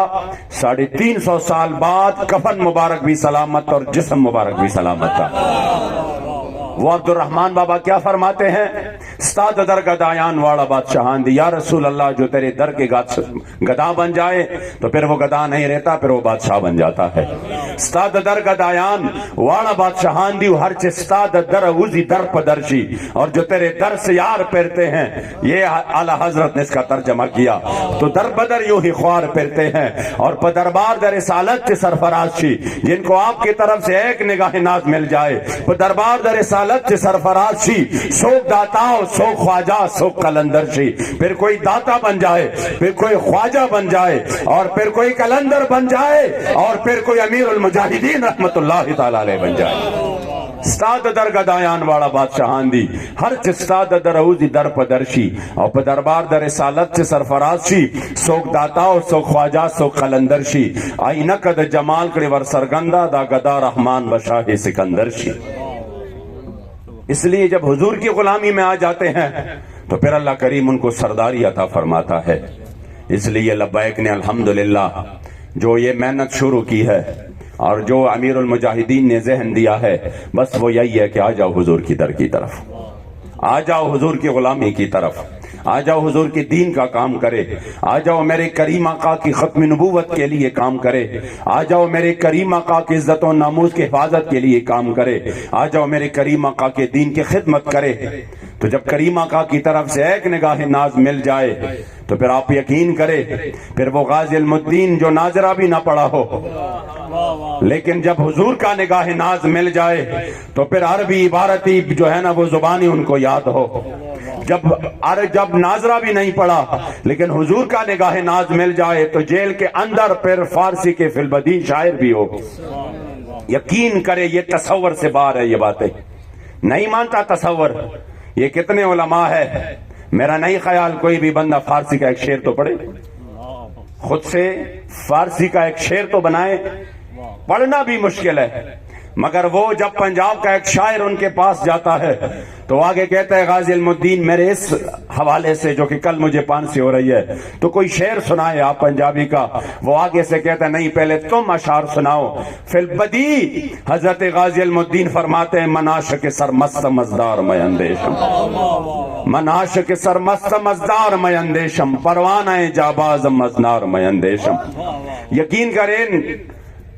350 سال بعد کفن مبارک بھی سلامت اور جسم مبارک بھی سلامت تھا. وہ عبد الرحمان بابا کیا فرماتے ہیں استاد در گدایان واڑا بادشاہان دی. یا رسول اللہ جو تیرے در کے گدا بن جائے تو پھر وہ گدا نہیں رہتا، پھر وہ بادشاہ بن جاتا ہے. استاد در گدایان واڑا بادشاہان دی ہر چ استاد در وزی در پدرشی، اور جو تیرے در سے یار پھرتے ہیں یہ اعلی حضرت نے اس کا ترجمہ کیا تو در بدر یوں ہی خوار پھرتے ہیں اور پدربار در رسالت کے سرفراز شی جن کو آپ کی طرف سے ایک نگاہ ناز مل جائے. پدربار در رسالت کے سرفراز شی سوک داتا سوک خواجہ سوک قلندر شی. پھر کوئی داتا بن جائے، پھر کوئی خواجہ بن جائے، اور پھر کوئی قلندر بن جائے، اور پھر کوئی امیر المجاہدین رحمت اللہ تعالی علیہ بن جائے. استاد در گدایان واڑا بادشاہان دی ہر چ استاد در اوزی در پدرشی، اور پدربار در رسالت سے سرفراز شی سوک داتا سوک خواجہ سوک قلندر شی. آئینہ قد جمال کڑی ور سرگندہ دا گدا رحمان بشاہ سکندر شی. اس لیے جب حضور کی غلامی میں آ جاتے ہیں تو پھر اللہ کریم ان کو سرداری عطا فرماتا ہے. اس لیے لبیک نے الحمدللہ جو یہ محنت شروع کی ہے اور جو امیر المجاہدین نے ذہن دیا ہے بس وہ یہی ہے کہ آ جاؤ حضور کی در کی طرف، آ جاؤ حضور کی غلامی کی طرف، آ جاؤ حضور کی دین کا کام کرے، آ جاؤ میرے کریم آقا کی ختم نبوت کے لیے کام کرے، آ جاؤ میرے کریم آقا کی عزت و ناموس کی حفاظت کے لیے کام کرے، آ جاؤ میرے کریم آقا کے دین کی خدمت کرے. تو جب کریم آقا کی طرف سے ایک نگاہ ناز مل جائے تو پھر آپ یقین کرے پھر وہ غازی الدین جو ناظرہ بھی نہ پڑا ہو لیکن جب حضور کا نگاہ ناز مل جائے تو پھر عربی عبارتی جو ہے نا وہ زبانی ان کو یاد ہو. جب ناظرہ بھی نہیں پڑا لیکن حضور کا نگاہ ناز مل جائے تو جیل کے اندر پھر فارسی کے فی البدیہہ شاعر بھی ہو. یقین کرے یہ تصور سے باہر ہے. یہ باتیں نہیں مانتا تصور. یہ کتنے علماء ہے، میرا نہیں خیال کوئی بھی بندہ فارسی کا ایک شعر تو پڑھے، خود سے فارسی کا ایک شعر تو بنائے. پڑھنا بھی مشکل ہے مگر وہ جب پنجاب کا ایک شاعر ان کے پاس جاتا ہے تو آگے کہتا ہے غازی علم الدین میرے اس حوالے سے جو کہ کل مجھے پانسی ہو رہی ہے تو کوئی شعر سنائے آپ پنجابی کا. وہ آگے سے کہتا ہے نہیں پہلے تم اشعار سناؤ. فی البدی حضرت غازی علم الدین فرماتے ہیں مناشق سرمست مزدار میں اندیشم، مناشق سرمست مزدار میں اندیشم، پروانہ جاباز مزنار میں اندیشم. یقین کریں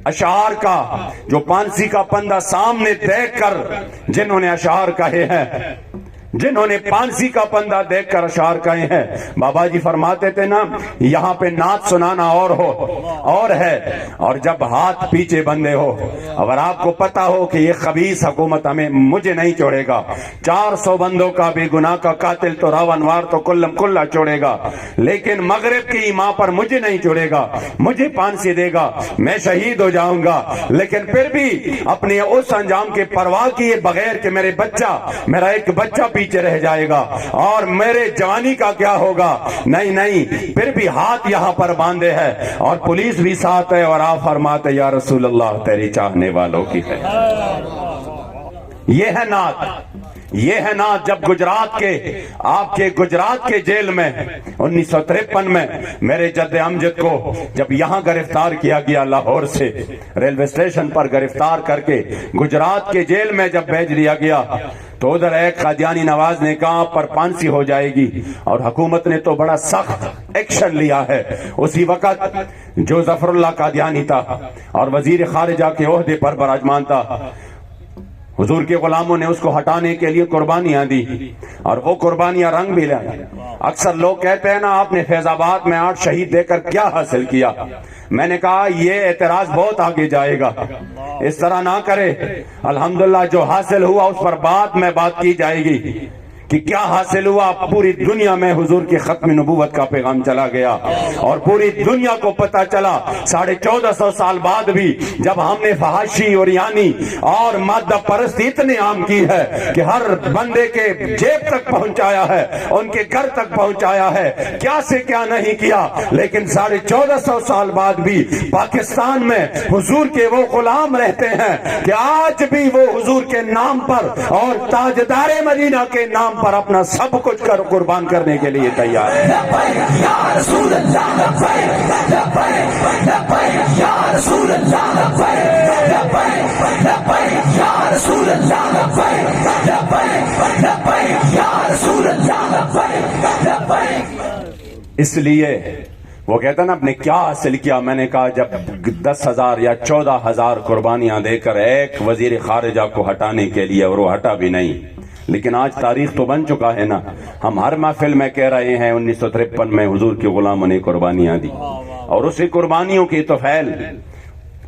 اشعار کا جو پانسی کا پندہ سامنے دیکھ کر جنہوں نے اشعار کہے ہیں، جنہوں نے پانسی کا پندہ دیکھ کر اشعار کہے ہیں، بابا جی فرماتے تھے نا یہاں پہ نعت سنانا اور ہے، اور جب ہاتھ پیچھے بندے ہو. اگر آپ کو پتا ہو کہ یہ خبیث حکومت مجھے نہیں چھوڑے گا، 400 بندوں کا بے گناہ کا قاتل تو راونوار تو کلم کلہ چھوڑے گا، لیکن مغرب کی ماں پر مجھے نہیں چھوڑے گا، مجھے پانسی دے گا، میں شہید ہو جاؤں گا، لیکن پھر بھی اپنے اس انجام کے پرواہ کیے بغیر کہ میرا ایک بچہ پیچھے رہ جائے گا اور میرے جوانی کا کیا ہوگا. نہیں پھر بھی ہاتھ یہاں پر باندھے ہے اور پولیس بھی ساتھ ہے، اور آپ فرماتے یا رسول اللہ تیری چاہنے والوں کی ہے. یہ ہے نعت. جب آپ کے گجرات کے جیل میں 1953 میں میرے جد امجد کو جب یہاں گرفتار کیا گیا، لاہور سے ریلوے اسٹیشن پر گرفتار کر کے گجرات کے جیل میں جب بھیج دیا گیا تو ادھر ایک قادیانی نواز نے کہا پر پانسی ہو جائے گی، اور حکومت نے تو بڑا سخت ایکشن لیا ہے. اسی وقت جو ظفر اللہ قادیانی تھا اور وزیر خارجہ کے عہدے پر براجمان تھا، حضور کے غلاموں نے اس کو ہٹانے کے لیے قربانیاں دی، اور وہ قربانیاں رنگ بھی لیں. اکثر لوگ کہتے ہیں نا آپ نے فیض آباد میں 8 شہید دے کر کیا حاصل کیا. میں نے کہا یہ اعتراض بہت آگے جائے گا، اس طرح نہ کرے. الحمدللہ جو حاصل ہوا اس پر بعد میں بات کی جائے گی کہ کیا حاصل ہوا. پوری دنیا میں حضور کی ختم نبوت کا پیغام چلا گیا، اور پوری دنیا کو پتا چلا 1450 سال بعد بھی جب ہم نے فحاشی اور یعنی اور مادہ پرستی اتنے عام کی ہے کہ ہر بندے کے جیب تک پہنچایا ہے، ان کے گھر تک پہنچایا ہے، کیا سے کیا نہیں کیا. لیکن 1450 سال بعد بھی پاکستان میں حضور کے وہ غلام رہتے ہیں کہ آج بھی وہ حضور کے نام پر اور تاجدار مدینہ کے نام پر اپنا سب کچھ قربان کرنے کے لیے تیار ہے. یا رسول اللہ لبیک لبیک یا رسول اللہ لبیک لبیک یا رسول اللہ لبیک لبیک یا رسول اللہ لبیک لبیک. اس لیے وہ کہتا نا آپ نے کیا حاصل کیا. میں نے کہا جب 10,000 یا 14,000 قربانیاں دے کر ایک وزیر خارجہ کو ہٹانے کے لیے، اور وہ ہٹا بھی نہیں. لیکن آج تاریخ تو بن چکا ہے نا. ہم ہر محفل میں کہہ رہے ہیں 1953 میں حضور کے غلاموں نے قربانیاں دی، اور اسی قربانیوں کی توفیل،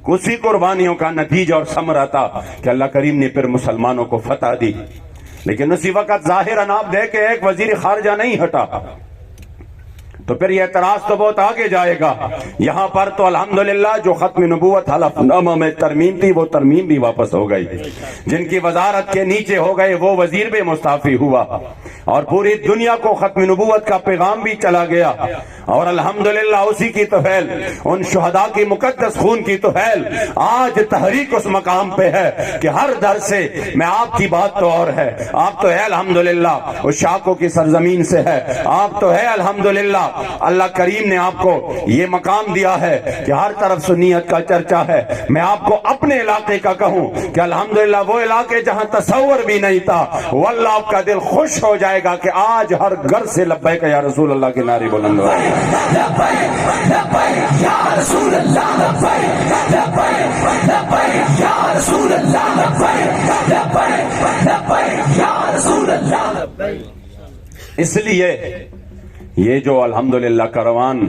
اسی قربانیوں کا نتیجہ اور ثمرہ تھا کہ اللہ کریم نے پھر مسلمانوں کو فتح دی. لیکن اسی وقت ظاہراً آپ دیکھیں ایک وزیر خارجہ نہیں ہٹا تو پھر یہ اعتراض تو بہت آگے جائے گا. یہاں پر تو الحمدللہ جو ختم نبوت حلف نامہ میں ترمیم تھی وہ ترمیم بھی واپس ہو گئی. جن کی وزارت کے نیچے ہو گئے وہ وزیر بھی مستعفی ہوا، اور پوری دنیا کو ختم نبوت کا پیغام بھی چلا گیا. اور الحمدللہ اسی کی توفیل، ان شہداء کی مقدس خون کی توفیل آج تحریک اس مقام پہ ہے کہ ہر در سے میں آپ کی بات تو اور ہے. آپ تو ہے الحمدللہ اس شاکوں کی سرزمین سے ہے، آپ تو ہے الحمدللہ اللہ کریم نے آپ کو یہ مقام دیا ہے کہ ہر طرف سنیت کا چرچا ہے. میں آپ کو اپنے علاقے کا کہوں کہ الحمدللہ وہ علاقے جہاں تصور بھی نہیں تھا، واللہ آپ کا دل خوش ہو جائے گا کہ آج ہر گھر سے لبیک یا رسول اللہ کے نعرے بلند ہو. لبیک لبیک یا رسول اللہ لبیک لبیک لبیک یا رسول اللہ لبیک لبیک لبیک یا رسول اللہ لبیک. اس لیے یہ جو الحمدللہ کروان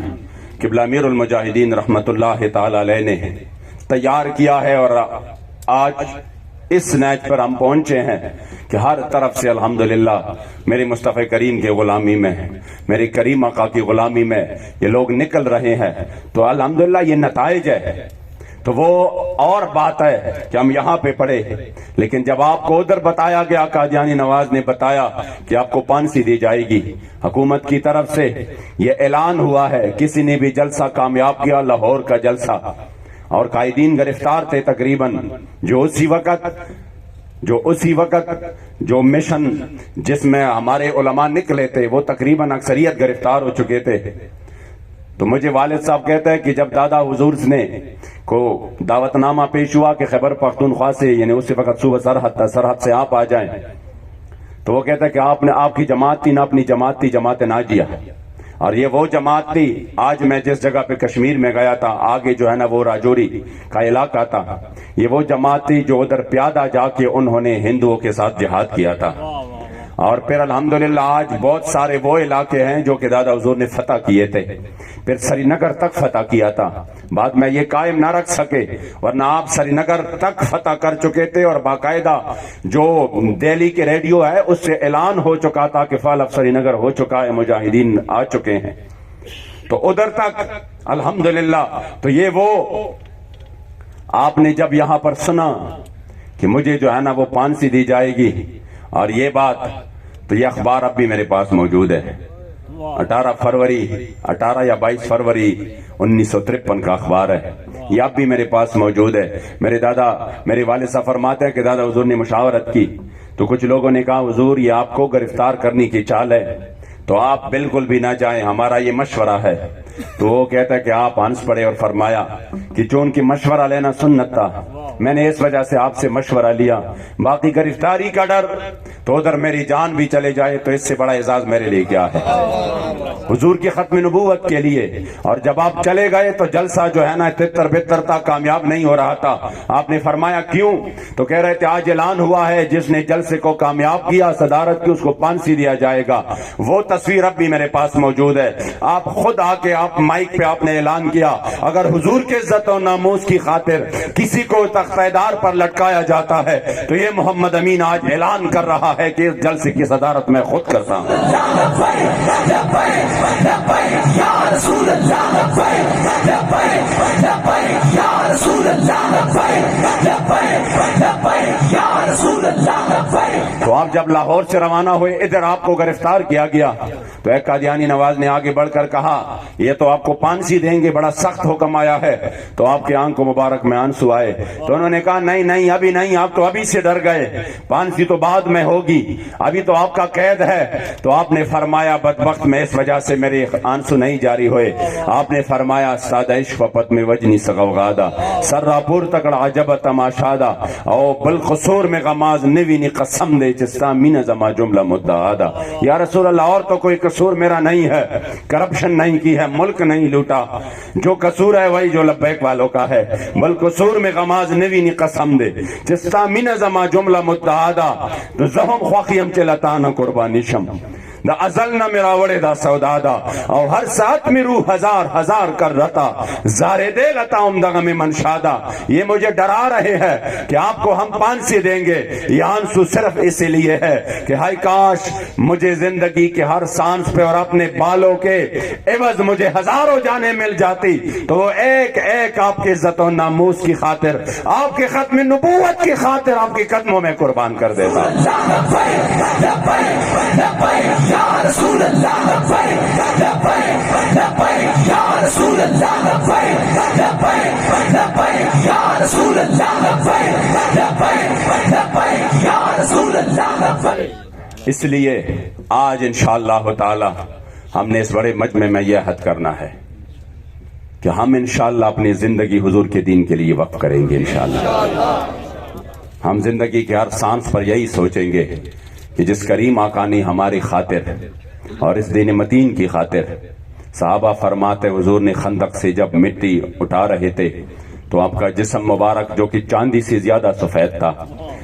قبلہ امیر المجاہدین رحمت اللہ تعالی علیہ نے تیار کیا ہے، اور آج اس نیچ پر ہم پہنچے ہیں کہ ہر طرف سے الحمدللہ میرے مصطفی کریم کے غلامی میں، میری کریم آقا کی غلامی میں یہ لوگ نکل رہے ہیں. تو الحمدللہ یہ نتائج ہے. تو وہ اور بات ہے کہ ہم یہاں پہ پڑھے، لیکن جب آپ کو ادھر بتایا گیا، قادیانی نواز نے بتایا کہ آپ کو پانسی دی جائے گی، حکومت کی طرف سے یہ اعلان ہوا ہے. کسی نے بھی جلسہ کامیاب کیا، لاہور کا جلسہ اور قائدین گرفتار تھے تقریباً، جو اسی وقت جو مشن جس میں ہمارے علماء نکلے تھے وہ تقریباً اکثریت گرفتار ہو چکے تھے۔ تو مجھے والد صاحب کہتے ہیں کہ جب دادا حضور نے کو دعوت نامہ پیش ہوا کہ خیبر پختونخوا سے، یعنی اسی وقت صوبہ سرحد سے آپ آ جائیں، تو وہ کہتا ہے کہ آپ کی جماعت تھی، نہ اپنی جماعت تھی، جماعت ناجیہ، اور یہ وہ جماعت تھی۔ آج میں جس جگہ پہ کشمیر میں گیا تھا، آگے جو ہے نا وہ راجوری کا علاقہ تھا، یہ وہ جماعت تھی جو ادھر پیادہ جا کے انہوں نے ہندوؤں کے ساتھ جہاد کیا تھا۔ اور پھر الحمدللہ آج بہت سارے وہ علاقے ہیں جو کہ دادا حضور نے فتح کیے تھے، پھر سری نگر تک فتح کیا تھا، بعد میں یہ قائم نہ رکھ سکے، ورنہ آپ سری نگر تک فتح کر چکے تھے، اور باقاعدہ جو دہلی کے ریڈیو ہے اس سے اعلان ہو چکا تھا کہ فال اب سری نگر ہو چکا ہے، مجاہدین آ چکے ہیں، تو ادھر تک الحمدللہ۔ تو یہ وہ آپ نے جب یہاں پر سنا کہ مجھے جو ہے نا وہ پانسی دی جائے گی اور یہ بات، تو یہ اخبار اب بھی میرے پاس موجود ہے، 18 یا 22 فروری 1953 کا اخبار ہے، یہ اب بھی میرے پاس موجود ہے۔ میرے والد صاحب فرماتے ہیں کہ دادا حضور نے مشاورت کی تو کچھ لوگوں نے کہا حضور یہ آپ کو گرفتار کرنے کی چال ہے تو آپ بالکل بھی نہ جائیں، ہمارا یہ مشورہ ہے۔ تو وہ کہتا ہے کہ آپ ہنس پڑے اور فرمایا کہ چون کی مشورہ لینا سنت تھا، میں نے اس وجہ سے آپ سے مشورہ لیا، باقی گرفتاری کا ڈر تو ادھر میری جان بھی چلے جائے تو اس سے بڑا اعزاز میرے لیے کیا ہے، حضور کی ختم نبوت کے لیے۔ اور جب آپ چلے گئے تو جلسہ جو ہے نا تتر بتر تھا، کامیاب نہیں ہو رہا تھا۔ آپ نے فرمایا کیوں؟ تو کہہ رہے تھے آج اعلان ہوا ہے جس نے جلسے کو کامیاب کیا صدارت کی اس کو پانسی دیا جائے گا۔ وہ تصویر اب بھی میرے پاس موجود ہے، آپ خود آ کے آپ مائک پہ آپ نے اعلان کیا اگر حضور کے عزت و ناموس کی خاطر کسی کو تختیدار پر لٹکایا جاتا ہے تو یہ محمد امین آج اعلان کر رہا ہے کہ اس جلسے کی صدارت میں خود کرتا ہوں۔ تو آپ جب لاہور سے روانہ ہوئے ادھر آپ کو گرفتار کیا گیا تو ایک قادیانی نواز نے آگے بڑھ کر کہا یہ تو آپ کو پانسی دیں گے، بڑا سخت حکم آیا ہے۔ تو آپ کے آنکھوں مبارک میں آنسو آئے تو انہوں نے کہا نہیں ابھی نہیں، آپ تو ابھی سے ڈر گئے، پانسی تو بعد میں ہوگی، ابھی تو آپ کا قید ہے۔ تو آپ نے فرمایا بدبخت میں اس وجہ سے میرے آنسو نہیں جاری ہوئے، آپ نے فرمایا سادہ عشق پت میں وجنی سغوغادا سراپور تکڑ عجب تماشادا او بالقصور میں غماز نوینی قسم دے جستا مین زما جملہ مدعادا۔ یا رسول اللہ اور تو کوئی قصور میرا نہیں ہے، کرپشن نہیں کی ہے، ملک نہیں لوٹا، جو قصور ہے وہی جو لبیک والوں کا ہے، بالقصور میں غماز نوینی قسم دے جستا مین زما جملہ مدعادا تو زہم خواخیم چلتانا قربانی شم دا ازل نہ میرا وڑے دا سودا دا اور ہر ساتھ میں روح ہزار کر رتا زارے دے لتا امدغ میں منشادا۔ یہ مجھے ڈرا رہے ہیں کہ آپ کو ہم پانسی دیں گے، یہ آنسو صرف اسی لیے ہے کہ ہائی کاش مجھے زندگی کے ہر سانس پہ اور اپنے بالوں کے عوض مجھے ہزاروں جانیں مل جاتی تو وہ ایک ایک آپ کے عزت و ناموس کی خاطر، آپ کے ختم نبوت کی خاطر آپ کے قدموں میں قربان کر دیتا۔ یا رسول اللہ لبیک لبیک لبیک یا رسول اللہ لبیک لبیک لبیک یا رسول اللہ لبیک لبیک لبیک یا رسول اللہ لبیک۔ اس لیے آج انشاءاللہ تعالی ہم نے اس بڑے مجمع میں یہ عہد کرنا ہے کہ ہم انشاءاللہ اپنی زندگی حضور کے دین کے لیے وقف کریں گے۔ انشاءاللہ ہم زندگی کے ہر سانس پر یہی سوچیں گے کہ جس کریم آقا نے ہماری خاطر اور اس دین متین کی خاطر، صحابہ فرماتے حضور نے خندق سے جب مٹی اٹھا رہے تھے تو آپ کا جسم مبارک جو کہ چاندی سے زیادہ سفید تھا،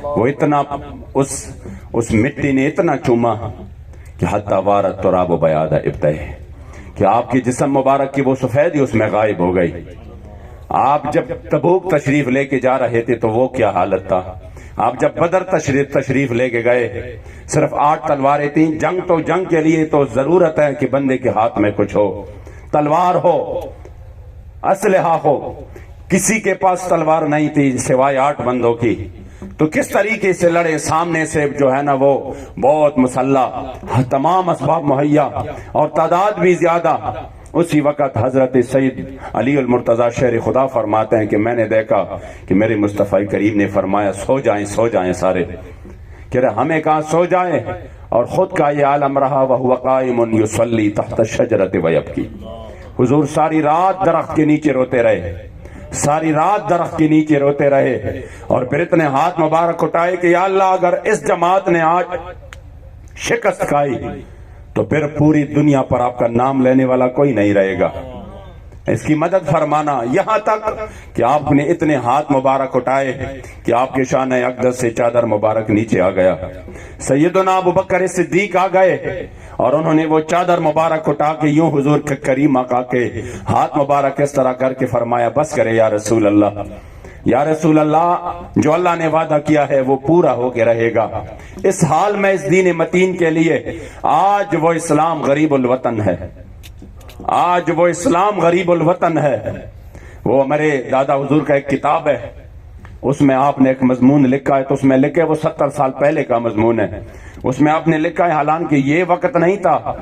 وہ اتنا اس مٹی نے اتنا چوما کہ حتی وارت تراب و بیاد ابتہ کہ آپ کے جسم مبارک کی وہ سفیدی اس میں غائب ہو گئی۔ آپ جب تبوک تشریف لے کے جا رہے تھے تو وہ کیا حالت تھا، آپ جب بدر تشریف لے کے گئے صرف 8 تلواریں تھیں۔ جنگ کے لیے تو ضرورت ہے کہ بندے کے ہاتھ میں کچھ ہو، تلوار ہو، اسلحہ ہو، کسی کے پاس تلوار نہیں تھی سوائے 8 بندوں کی، تو کس طریقے سے لڑے؟ سامنے سے جو ہے نا وہ بہت مسلح، تمام اسباب مہیا اور تعداد بھی زیادہ، اسی وقت حضرت سید علی المرتضیٰ شیر خدا فرماتے ہیں کہ میں نے دیکھا کہ میرے مصطفی کریم نے فرمایا سو جائیں سارے، کہ ہمیں کہاں سو جائیں، اور خود کا یہ عالم رہا وَهُوَ قَائِمٌ يُصَلِّي تَحْتَ الشَّجَرَةِ وَيَبْكِي، حضور ساری رات درخت کے نیچے روتے رہے، ساری رات درخت کے نیچے روتے رہے، اور پھر اتنے ہاتھ مبارک اٹھائے کہ یا اللہ اگر اس جماعت نے آج شکست کھائی تو پھر پوری دنیا پر آپ کا نام لینے والا کوئی نہیں رہے گا، اس کی مدد فرمانا، یہاں تک کہ آپ نے اتنے ہاتھ مبارک اٹھائے کہ آپ کے شان اقدس سے چادر مبارک نیچے آ گیا، سیدنا ابو بکر صدیق آ گئے اور انہوں نے وہ چادر مبارک اٹھا کے یوں حضور کے کریم آقا کے ہاتھ مبارک اس طرح کر کے فرمایا بس کرے یا رسول اللہ، یا رسول اللہ، جو اللہ نے وعدہ کیا ہے وہ پورا ہو کے رہے گا۔ اس حال میں اس دین متین کے لیے آج وہ اسلام غریب الوطن ہے، آج وہ اسلام غریب الوطن ہے۔ وہ ہمارے دادا حضور کا ایک کتاب ہے، اس میں آپ نے ایک مضمون لکھا ہے، تو اس میں لکھے وہ 70 سال پہلے کا مضمون ہے، اس میں آپ نے لکھا ہے حالانکہ یہ وقت نہیں تھا،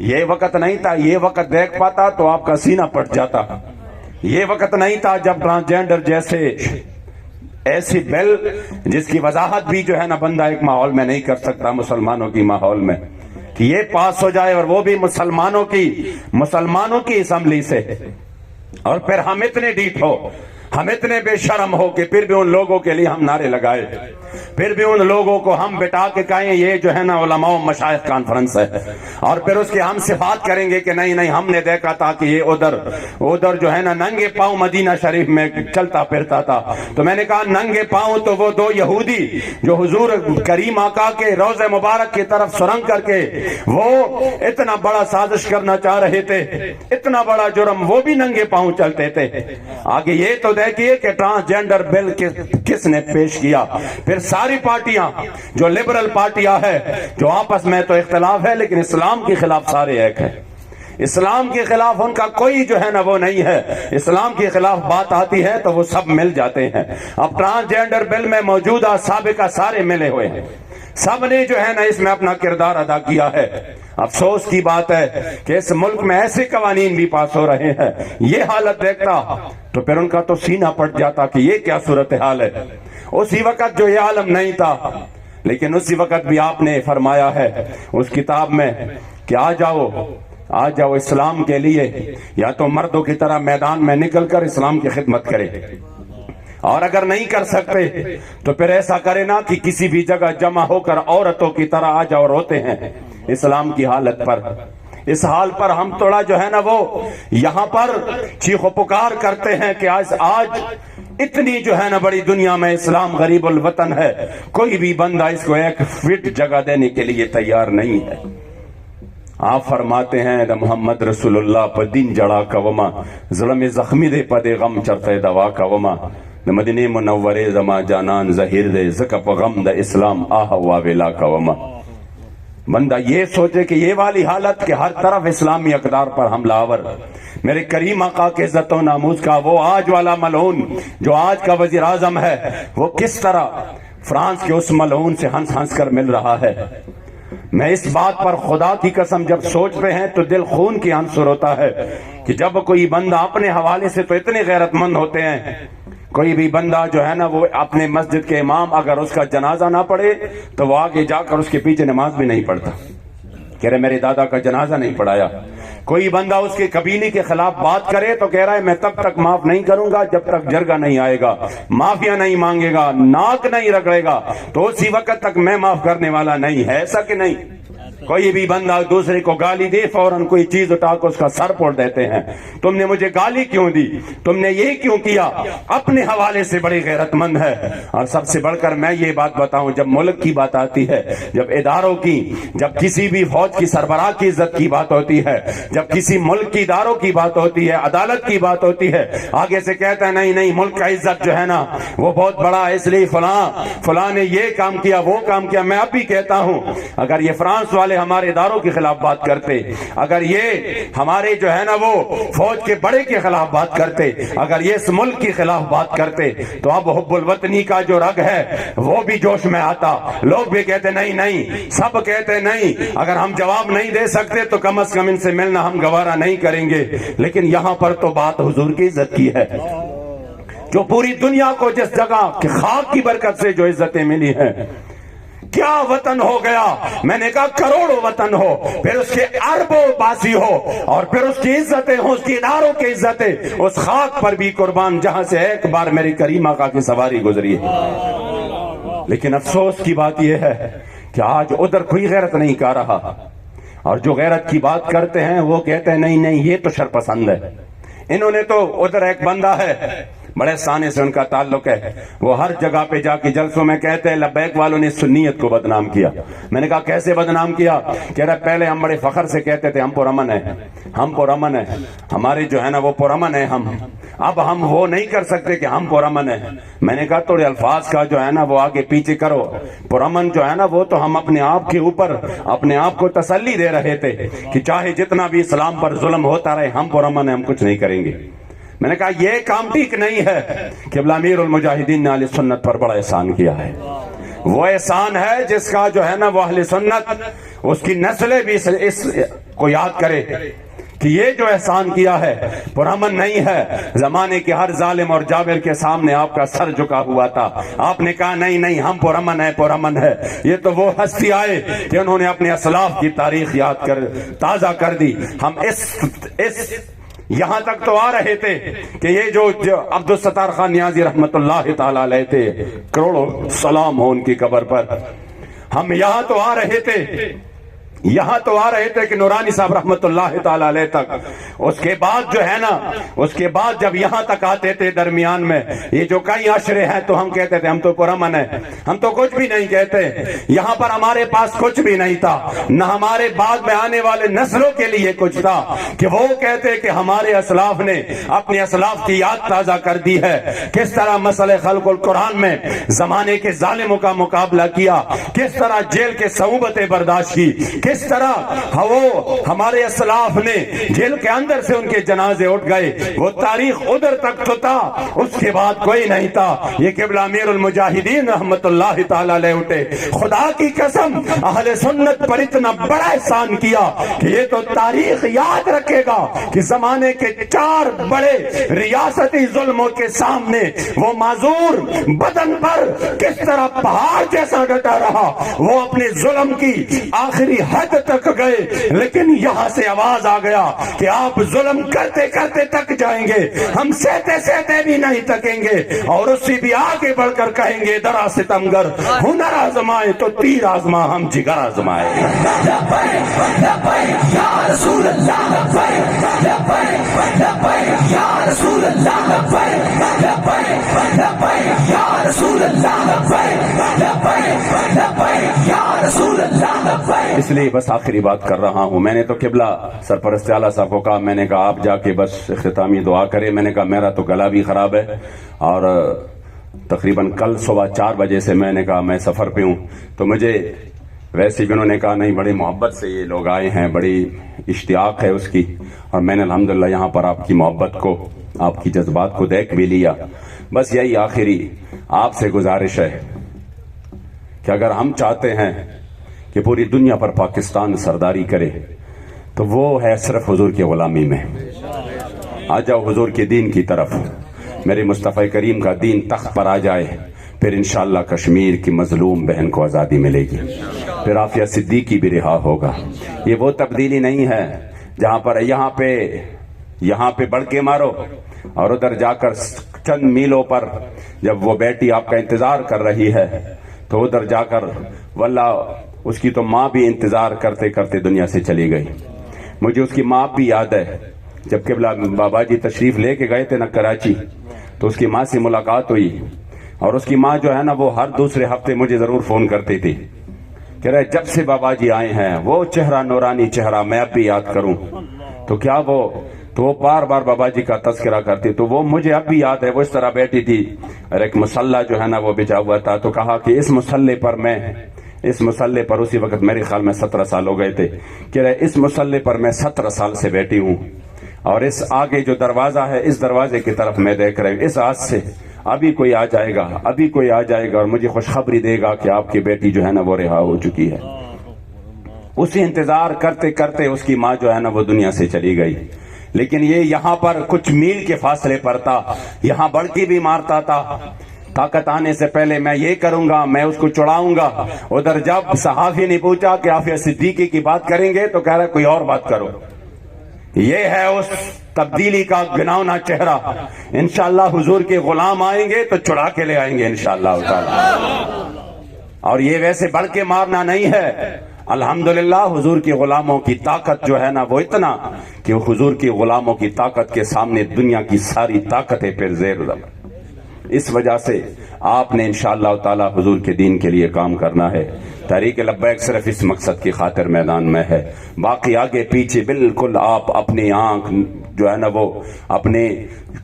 یہ وقت نہیں تھا، یہ وقت دیکھ پاتا تو آپ کا سینہ پھٹ جاتا، یہ وقت نہیں تھا جب ٹرانسجینڈر جیسے ایسی بل جس کی وضاحت بھی جو ہے نا بندہ ایک ماحول میں نہیں کر سکتا مسلمانوں کی ماحول میں، کہ یہ پاس ہو جائے اور وہ بھی مسلمانوں کی اسمبلی سے، اور پھر ہم اتنے ڈیٹ ہو، ہم اتنے بے شرم ہو کہ پھر بھی ان لوگوں کے لیے ہم نعرے لگائے، پھر بھی ان لوگوں کو ہم بٹا کے کہیں یہ جو ہے نا علماء و مشائخ کانفرنس ہے، اور پھر اس کے ہم صفات کریں گے کہ نہیں ہم نے دیکھا تھا کہ یہ ادھر جو ہے نا ننگے پاؤں مدینہ شریف میں چلتا پھرتا تھا۔ تو میں نے کہا ننگے پاؤں تو وہ دو یہودی جو حضور کریم آقا کے روضہ مبارک کی طرف سرنگ کر کے وہ اتنا بڑا سازش کرنا چاہ رہے تھے، اتنا بڑا جرم، وہ بھی ننگے پاؤں چلتے تھے۔ آگے یہ تو دیکھیے کہ ٹرانسجینڈر بل کس نے پیش کیا، پھر ساری پارٹیاں جو لبرل پارٹیاں ہے جو آپس میں تو اختلاف ہے لیکن اسلام کے خلاف سارے ایک ہے، اسلام کے خلاف ان کا کوئی جو ہے نا وہ نہیں ہے، اسلام کے خلاف بات آتی ہے تو وہ سب مل جاتے ہیں۔ اب ٹرانسجینڈر بل میں موجودہ سابقہ سارے ملے ہوئے ہیں، سب نے جو ہے نا اس میں اپنا کردار ادا کیا ہے۔ افسوس کی بات ہے کہ اس ملک میں ایسے قوانین بھی پاس ہو رہے ہیں، یہ حالت دیکھتا تو پھر ان کا تو سینہ پھٹ جاتا کہ یہ کیا صورتحال ہے۔ اسی وقت جو یہ عالم نہیں تھا، لیکن اسی وقت بھی آپ نے فرمایا ہے اس کتاب میں کہ آ جاؤ اسلام کے لیے، یا تو مردوں کی طرح میدان میں نکل کر اسلام کی خدمت کرے، اور اگر نہیں کر سکتے تو پھر ایسا کرے نا کہ کسی بھی جگہ جمع ہو کر عورتوں کی طرح آ جاؤ روتے ہیں اسلام کی حالت پر۔ اس حال پر ہم تھوڑا جو ہے نا وہ یہاں پر چیخ و پکار کرتے ہیں کہ آج اتنی جو ہے نا بڑی دنیا میں اسلام غریب الوطن ہے، کوئی بھی بندہ اس کو ایک فٹ جگہ دینے کے لیے تیار نہیں ہے۔ آپ فرماتے ہیں دا محمد رسول اللہ پا دین جڑا کا وما، ظلم زخمی دے پا دے غم چرتے دوا کا وما، دا مدینہ منورے زما جانان ظہیر دے زکا پا غم دا اسلام آہ واویلا کا وما۔ بندہ یہ سوچے کہ یہ والی حالت کہ ہر طرف اسلامی اقدار پر حملہ آور، میرے کریم آقا کے عزت و ناموز کا وہ آج والا ملعون جو آج کا وزیر اعظم ہے، وہ کس طرح فرانس کے اس ملعون سے ہنس ہنس کر مل رہا ہے۔ میں اس بات پر خدا کی قسم جب سوچتے ہیں تو دل خون کی عنصر ہوتا ہے کہ جب کوئی بندہ اپنے حوالے سے تو اتنے غیرت مند ہوتے ہیں، کوئی بھی بندہ جو ہے نا وہ اپنے مسجد کے امام اگر اس کا جنازہ نہ پڑھے تو وہ آگے جا کر اس کے پیچھے نماز بھی نہیں پڑھتا، کہہ رہے میرے دادا کا جنازہ نہیں پڑھایا۔ کوئی بندہ اس کے قبیلے کے خلاف بات کرے تو کہہ رہا ہے میں تب تک معاف نہیں کروں گا جب تک جرگہ نہیں آئے گا، معافیا نہیں مانگے گا، ناک نہیں رگڑے گا، تو اسی وقت تک میں معاف کرنے والا نہیں ہے، ایسا کہ نہیں؟ کوئی بھی بندہ دوسرے کو گالی دے فوراً کوئی چیز اٹھا کر اس کا سر پھوڑ دیتے ہیں، تم نے مجھے گالی کیوں دی، تم نے یہ کیوں کیا، اپنے حوالے سے بڑی غیرت مند ہے۔ اور سب سے بڑھ کر میں یہ بات بتاؤں، جب ملک کی بات آتی ہے، جب اداروں کی، جب کسی بھی فوج کی سربراہ کی عزت کی بات ہوتی ہے، جب کسی ملک کی اداروں کی بات ہوتی ہے، عدالت کی بات ہوتی ہے، آگے سے کہتا ہے نہیں ملک کا عزت جو ہے نا وہ بہت بڑا ہے، اس لیے فلاں نے یہ کام کیا وہ کام کیا۔ میں اب بھی کہتا ہوں اگر یہ فرانس والے والے ہمارے اداروں کے خلاف بات کرتے، اگر یہ ہمارے جو ہے نا وہ فوج کے بڑے کے خلاف بات کرتے، اگر یہ اس ملک کے خلاف بات کرتے، تو اب حب الوطنی کا جو رگ ہے وہ بھی جوش میں آتا. لوگ بھی کہتے نہیں نہیں، سب کہتے نہیں، اگر ہم جواب نہیں دے سکتے تو کم از کم ان سے ملنا ہم گوارا نہیں کریں گے. لیکن یہاں پر تو بات حضور کی عزت کی ہے، جو پوری دنیا کو جس جگہ کہ خاک کی برکت سے جو عزتیں ملی ہیں. کیا وطن ہو گیا، میں نے کہا کروڑوں وطن ہو، پھر اس کے اربوں باسی ہو، اور پھر اس کی عزتیں ہوں، اس کی اداروں کی عزتیں اس خاک پر بھی قربان جہاں سے ایک بار میری کریم آقا کی سواری گزری ہے. لیکن افسوس کی بات یہ ہے کہ آج ادھر کوئی غیرت نہیں کر رہا، اور جو غیرت کی بات کرتے ہیں وہ کہتے ہیں نہیں نہیں یہ تو شرپسند ہے. انہوں نے تو ادھر ایک بندہ ہے بڑے سانے سے ان کا تعلق ہے، وہ ہر جگہ پہ جا کے جلسوں میں کہتے ہیں لبیک والوں نے سنیت کو بدنام کیا. میں نے کہا کیسے بدنام کیا؟ کہہ رہا پہلے ہم بڑے فخر سے کہتے تھے ہم پرامن ہیں، ہم پرامن ہیں، ہمارے جو ہے نا وہ پرامن ہیں ہم، اب ہم وہ نہیں کر سکتے کہ ہم پرامن ہیں. میں نے کہا تھوڑے الفاظ کا جو ہے نا وہ آگے پیچھے کرو. پرامن جو ہے نا وہ تو ہم اپنے آپ کے اوپر اپنے آپ کو تسلی دے رہے تھے کہ چاہے جتنا بھی اسلام پر ظلم ہوتا رہے ہم پرامن ہیں، ہم کچھ نہیں کریں گے. میں نے کہا یہ کام ٹھیک نہیں ہے کہ امیر المجاہدین نے اہل سنت پر بڑا احسان کیا ہے. وہ احسان ہے جس کا جو ہے نا وہ اہل سنت اس کی نسلیں بھی اس کو یاد کرے کہ یہ جو احسان کیا ہے پرامن نہیں ہے. زمانے کے ہر ظالم اور جابر کے سامنے آپ کا سر جھکا ہوا تھا، آپ نے کہا نہیں نہیں ہم پرامن ہیں پرامن ہے. یہ تو وہ ہستی آئے کہ انہوں نے اپنے اسلاف کی تاریخ یاد کر تازہ کر دی. ہم اس یہاں تک تو آ رہے تھے کہ یہ جو عبدالستار خان نیازی رحمت اللہ تعالی علیہ تھے، کروڑوں سلام ہو ان کی قبر پر، ہم یہاں تو آ رہے تھے کہ نورانی صاحب رحمت اللہ تعالی علیہ تک. اس کے بعد جو ہے نا اس کے بعد جب یہاں تک آتے تھے درمیان میں یہ جو کئی عشرے ہیں تو ہم کہتے تھے ہم تو پرامن ہیں، ہم تو کچھ بھی نہیں کہتے. یہاں پر ہمارے پاس کچھ بھی نہیں تھا، نہ ہمارے بعد میں آنے والے نسلوں کے لیے کچھ تھا کہ وہ کہتے کہ ہمارے اسلاف نے اپنے اسلاف کی یاد تازہ کر دی ہے، کس طرح مسئلہ خلق القرآن میں زمانے کے ظالموں کا مقابلہ کیا، کس طرح جیل کے صعوبتیں برداشت کی، کس طرح وہ ہمارے اسلاف نے جیل کے اندر سے ان کے جنازے اٹھ گئے. وہ تاریخ ادھر تک تو تھا، اس کے بعد کوئی نہیں تھا. یہ قبلہ امیر المجاہدین رحمت اللہ تعالی علیہ اٹھے. خدا کی قسم اہل سنت پر اتنا بڑا احسان کیا کہ یہ تو تاریخ یاد رکھے گا کہ زمانے کے 4 بڑے ریاستی ظلموں کے سامنے وہ معذور بدن پر کس طرح پہاڑ جیسا ڈٹا رہا. وہ اپنے ظلم کی آخری حد تک گئے، لیکن یہاں سے آواز آ گیا کہ آپ ظلم کرتے کرتے تک جائیں گے، ہم سہتے سہتے بھی نہیں تکیں گے، اور اس سے بھی آگے بڑھ کر کہیں گے درا ستمگر ہنر آزمائے تو تیر آزما ہم جگر آزمائے. یا رسول اللہ یا رسول اللہ یا رسول اللہ یا رسول اللہ. اس لیے بس آخری بات کر رہا ہوں. میں نے تو قبلہ سرپرست اعلیٰ صاحب کو کہا، میں نے کہا آپ جا کے بس اختتامی دعا کرے. میں نے کہا میرا تو گلا بھی خراب ہے، اور تقریباً کل صبح 4 بجے سے میں نے کہا میں سفر پہ ہوں. تو مجھے ویسے بھی انہوں نے کہا نہیں بڑی محبت سے یہ لوگ آئے ہیں، بڑی اشتیاق ہے اس کی، اور میں نے الحمدللہ یہاں پر آپ کی محبت کو آپ کی جذبات کو دیکھ بھی لیا. بس یہی آخری آپ سے گزارش ہے کہ اگر ہم چاہتے ہیں کہ پوری دنیا پر پاکستان سرداری کرے تو وہ ہے صرف حضور کی غلامی میں. آ جاؤ حضور کے دین کی طرف، میرے مصطفی کریم کا دین تخت پر آ جائے، پھر انشاءاللہ کشمیر کی مظلوم بہن کو آزادی ملے گی، پھر عافیہ صدیقی بھی رہا ہوگا. یہ وہ تبدیلی نہیں ہے جہاں پر یہاں پہ بڑھ کے مارو، اور ادھر جا کر چند میلوں پر جب وہ بیٹی آپ کا انتظار کر رہی ہے تو ادھر جا کر واللہ اس کی تو ماں بھی انتظار کرتے کرتے دنیا سے چلی گئی. مجھے اس کی ماں بھی یاد ہے، جب قبلہ بابا جی تشریف لے کے گئے تھے نا کراچی، تو اس کی ماں سے ملاقات ہوئی، اور اس کی ماں جو ہے نا وہ ہر دوسرے ہفتے مجھے ضرور فون کرتی تھی، کہہ رہے جب سے بابا جی آئے ہیں وہ چہرہ نورانی چہرہ میں اب بھی یاد کروں. تو کیا وہ بار بار بابا جی کا تذکرہ کرتی، تو وہ مجھے اب بھی یاد ہے. وہ اس طرح بیٹھی تھی اور ایک مسلح جو ہے نا وہ بچھا ہوا تھا، تو کہا کہ اس مسلح پر میں اس مسلح پر اسی وقت میرے خیال میں 17 سال ہو گئے تھے کہ اس مسلح پر میں 17 سال سے بیٹھی ہوں، اور اس آگے جو دروازہ ہے اس دروازے کی طرف میں دیکھ رہا ہوں، اس آج سے ابھی کوئی آ جائے گا، ابھی کوئی آ جائے گا اور مجھے خوشخبری دے گا کہ آپ کی بیٹی جو ہے نا وہ رہا ہو چکی ہے۔ اسی انتظار کرتے کرتے اس کی ماں جو ہے نا وہ دنیا سے چلی گئی، لیکن یہ یہاں پر کچھ میل کے فاصلے پر تھا، یہاں بڑکی بھی مارتا تھا، طاقت آنے سے پہلے میں یہ کروں گا، میں اس کو چڑھاؤں گا۔ ادھر جب صحافی نے پوچھا کہ عافیہ صدیقی کی بات کریں گے تو کہہ رہا کوئی اور بات کرو۔ یہ ہے اس تبدیلی کا گناؤنا چہرہ۔ انشاءاللہ حضور کے غلام آئیں گے تو چڑھا کے لے آئیں گے انشاءاللہ تعالی، اور یہ ویسے بڑھ کے مارنا نہیں ہے۔ الحمدللہ حضور کی غلاموں کی طاقت جو ہے نا وہ اتنا کہ حضور کی غلاموں کی طاقت کے سامنے دنیا کی ساری طاقتیں پھر زیر زبر۔ اس وجہ سے آپ نے انشاءاللہ تعالی حضور کے دین کے لیے کام کرنا ہے۔ تحریک لبیک صرف اس مقصد کی خاطر میدان میں ہے، باقی آگے پیچھے بالکل آپ اپنی آنکھ جو ہے نا وہ اپنے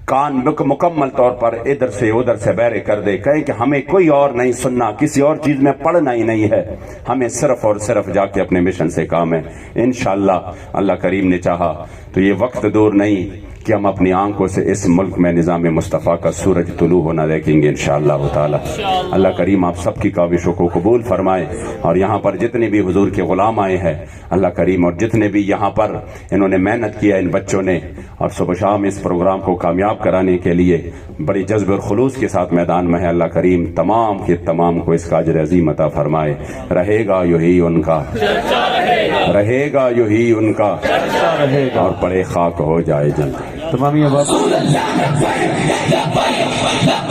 کان مکمل طور پر ادھر سے ادھر سے بہرے کر دے، کہیں کہ ہمیں کوئی اور نہیں سننا، کسی اور چیز میں پڑھنا ہی نہیں ہے، ہمیں صرف اور صرف جا کے اپنے مشن سے کام ہے۔ انشاءاللہ اللہ کریم نے چاہا تو یہ وقت دور نہیں کہ ہم اپنی آنکھوں سے اس ملک میں نظام مصطفیٰ کا سورج طلوع ہونا دیکھیں گے انشاءاللہ تعالی۔ اللہ کریم آپ سب کی کاوشوں کو قبول فرمائے، اور یہاں پر جتنے بھی حضور کے غلام آئے ہیں اللہ کریم، اور جتنے بھی یہاں پر انہوں نے محنت کیا ان بچوں نے، اور صبح شام اس پروگرام کو کامیاب کرانے کے لیے بڑی جذب اور خلوص کے ساتھ میدان میں ہے، اللہ کریم تمام کے تمام کو اس کا اجر عظیم عطا فرمائے۔ رہے گا یہی ان کا، رہے گا یہی ان کا، اور پڑے خاک ہو جائے جلد۔ تمامی